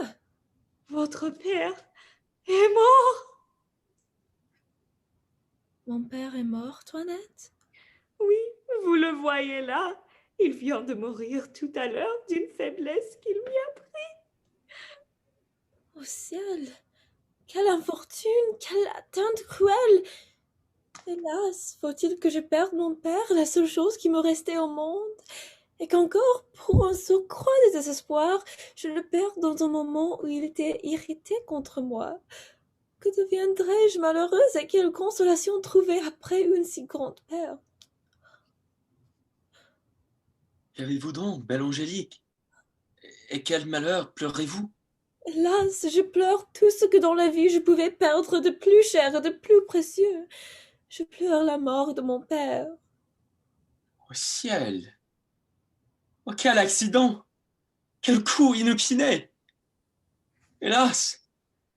Votre père est mort. Mon père est mort, Toinette? Oui, vous le voyez là. Il vient de mourir tout à l'heure d'une faiblesse qu'il lui a pris. Au ciel! Quelle infortune! Quelle atteinte cruelle! Hélas, faut-il que je perde mon père, la seule chose qui me restait au monde, et qu'encore, pour un surcroît de désespoir, je le perds dans un moment où il était irrité contre moi. Que deviendrais-je malheureuse et quelle consolation trouver après une si grande perte? Qu'avez-vous donc, belle Angélique? Et quel malheur pleurez-vous? Hélas, je pleure tout ce que dans la vie je pouvais perdre de plus cher et de plus précieux. Je pleure la mort de mon père. Au ciel! Oh, quel accident! Quel coup inopiné! Hélas!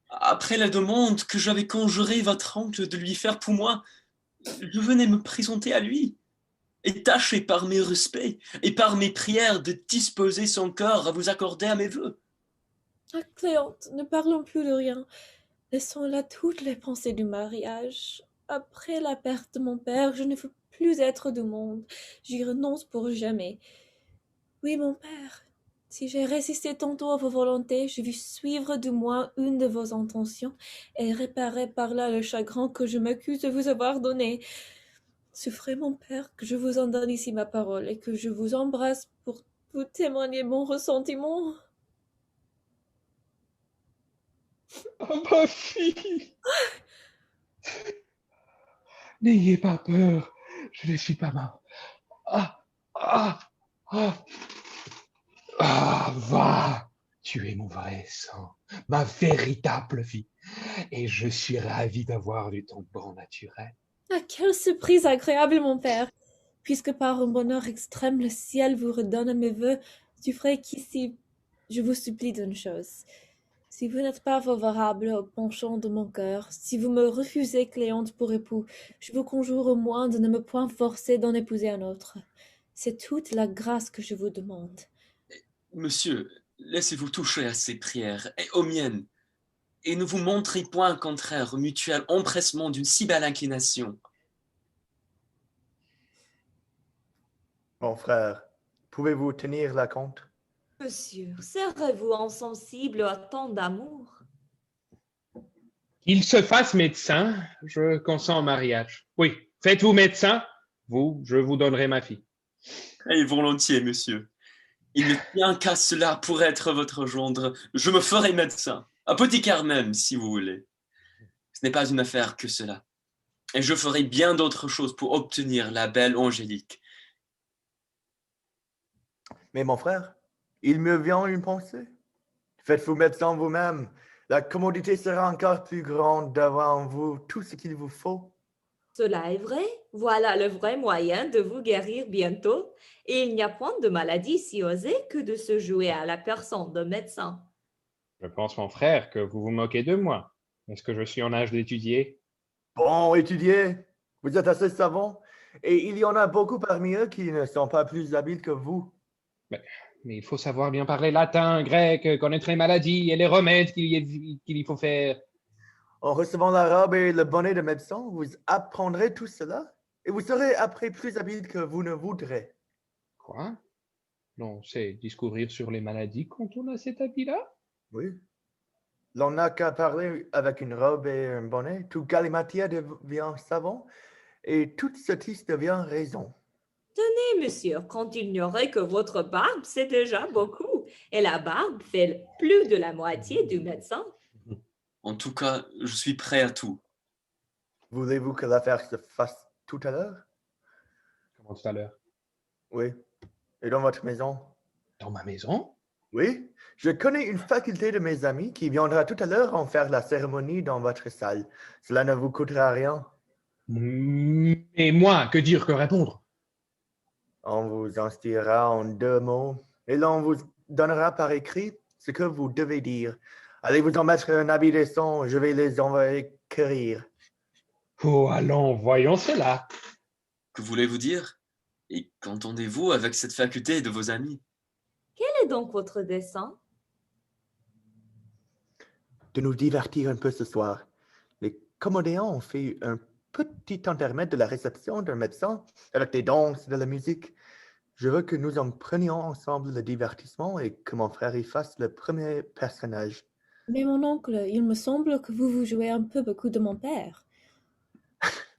Après la demande que j'avais conjuré votre oncle de lui faire pour moi, je venais me présenter à lui et tâcher par mes respects et par mes prières de disposer son cœur à vous accorder à mes vœux. Ah, Cléante, ne parlons plus de rien. Laissons là toutes les pensées du mariage. Après la perte de mon père, je ne veux plus être du monde. J'y renonce pour jamais. Oui, mon père, si j'ai résisté tantôt à vos volontés, je veux suivre du moins une de vos intentions et réparer par là le chagrin que je m'accuse de vous avoir donné. Souffrez, mon père, que je vous en donne ici ma parole et que je vous embrasse pour vous témoigner mon ressentiment. Oh, ma fille! N'ayez pas peur, je ne suis pas mort. Va, tu es mon vrai sang, ma véritable vie, et je suis ravi d'avoir du ton bon naturel. Ah, quelle surprise agréable, mon père! Puisque par un bonheur extrême le ciel vous redonne mes vœux, tu ferais qu'ici je vous supplie d'une chose. Si vous n'êtes pas favorable au penchant de mon cœur, si vous me refusez Cléante pour époux, je vous conjure au moins de ne me point forcer d'en épouser un autre. C'est toute la grâce que je vous demande. Monsieur, laissez-vous toucher à ces prières et aux miennes, et ne vous montrez point contraire au mutuel empressement d'une si belle inclination. Mon frère, pouvez-vous tenir la compte? Monsieur, serez-vous insensible à tant d'amour? Qu'il se fasse médecin, je consens au mariage. Oui, faites-vous médecin, je vous donnerai ma fille. Et volontiers, monsieur. Il ne tient qu'à cela pour être votre gendre. Je me ferai médecin, apothicaire même, si vous voulez. Ce n'est pas une affaire que cela. Et je ferai bien d'autres choses pour obtenir la belle Angélique. Mais mon frère, il me vient une pensée. Faites-vous médecin vous-même. La commodité sera encore plus grande d'avoir en vous tout ce qu'il vous faut. Cela est vrai. Voilà le vrai moyen de vous guérir bientôt. Et il n'y a point de maladie si osée que de se jouer à la personne de médecin. Je pense, mon frère, que vous vous moquez de moi. Est-ce que je suis en âge d'étudier? Bon, étudiez. Vous êtes assez savant. Et il y en a beaucoup parmi eux qui ne sont pas plus habiles que vous. Mais il faut savoir bien parler latin, grec, connaître les maladies et les remèdes qu'il y faut faire. En recevant la robe et le bonnet de médecin, vous apprendrez tout cela et vous serez après plus habile que vous ne voudrez. Quoi? Non, c'est discourir sur les maladies quand on a cet habit-là? Oui. L'on n'a qu'à parler avec une robe et un bonnet. Tout galimatière devient savant et toute sottise devient raison. Tenez, monsieur, quand il n'y aurait que votre barbe, c'est déjà beaucoup. Et la barbe fait plus de la moitié du médecin. En tout cas, je suis prêt à tout. Voulez-vous que l'affaire se fasse tout à l'heure? Comment tout à l'heure? Oui. Et dans votre maison? Dans ma maison? Oui. Je connais une faculté de mes amis qui viendra tout à l'heure en faire la cérémonie dans votre salle. Cela ne vous coûtera rien. Et moi, que dire, que répondre? On vous instruira en 2 mots et l'on vous donnera par écrit ce que vous devez dire. Allez vous en mettre un habit décent, je vais les envoyer quérir. Oh, allons, voyons cela. Que voulez-vous dire? Et qu'entendez-vous avec cette faculté de vos amis? Quel est donc votre dessein? De nous divertir un peu ce soir. Les commodéens ont fait un petit intermède de la réception d'un médecin avec des danses et de la musique. Je veux que nous en prenions ensemble le divertissement et que mon frère y fasse le premier personnage. Mais mon oncle, il me semble que vous vous jouez un peu beaucoup de mon père.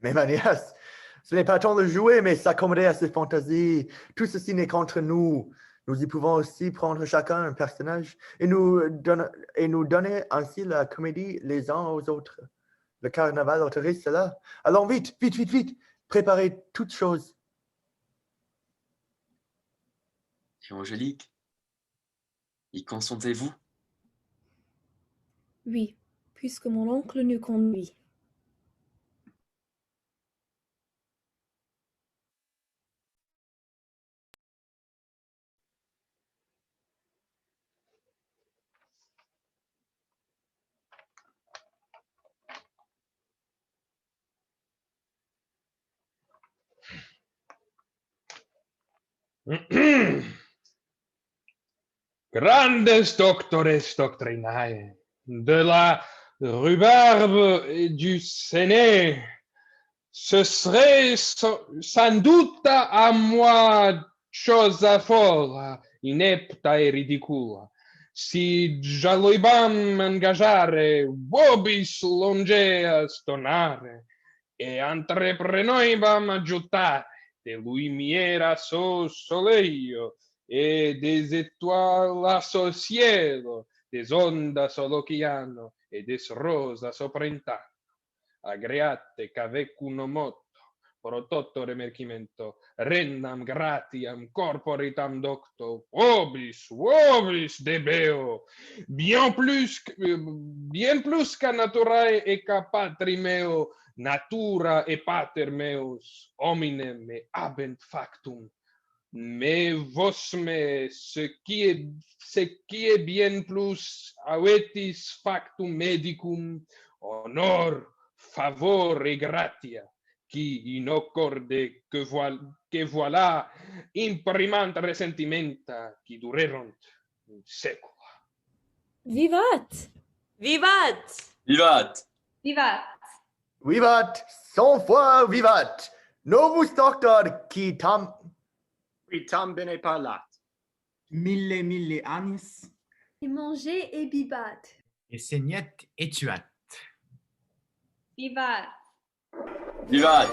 Mais ma nièce, ce n'est pas tant de jouer, mais s'accommoder à ses fantaisies. Tout ceci n'est qu'entre nous. Nous y pouvons aussi prendre chacun un personnage et nous donner ainsi la comédie les uns aux autres. Le carnaval autorise cela. Allons vite, vite, vite, vite. Préparez toutes choses. Et Angélique, y consentez-vous? Oui, puisque mon oncle nous conduit. Grandes doctores doctrinae, de la rhubarbe et du séné, ce serait sans doute à moi chose folle, inepta et ridicule, si j'allibam engagare vobis longeas donare, e entreprenoibam aggiuttare de lumiera so soleil, e des étoiles au cielo, des ondas al océano, e des rosas sopra intanto, agreate qu'avec un moto, pro toto remercimento, rendam gratiam corporitam docto, vobis debeo, bien plus qu'à naturae et qu'à patri meo, natura et pater meus, hominem me habent factum, mais vos me, ce qui est bien plus, avetis factum medicum, honor, favor et gratia, qui in accorde que voilà imprimant resentimenta qui durerunt in secula. Vivat! Vivat! Vivat! Vivat! Vivat, 100 fois vivat. Novus doctor qui Tam bene parlat. Mille annis. Et manger et bibat. Et Seignet et Tuat. Vivat! Vivat!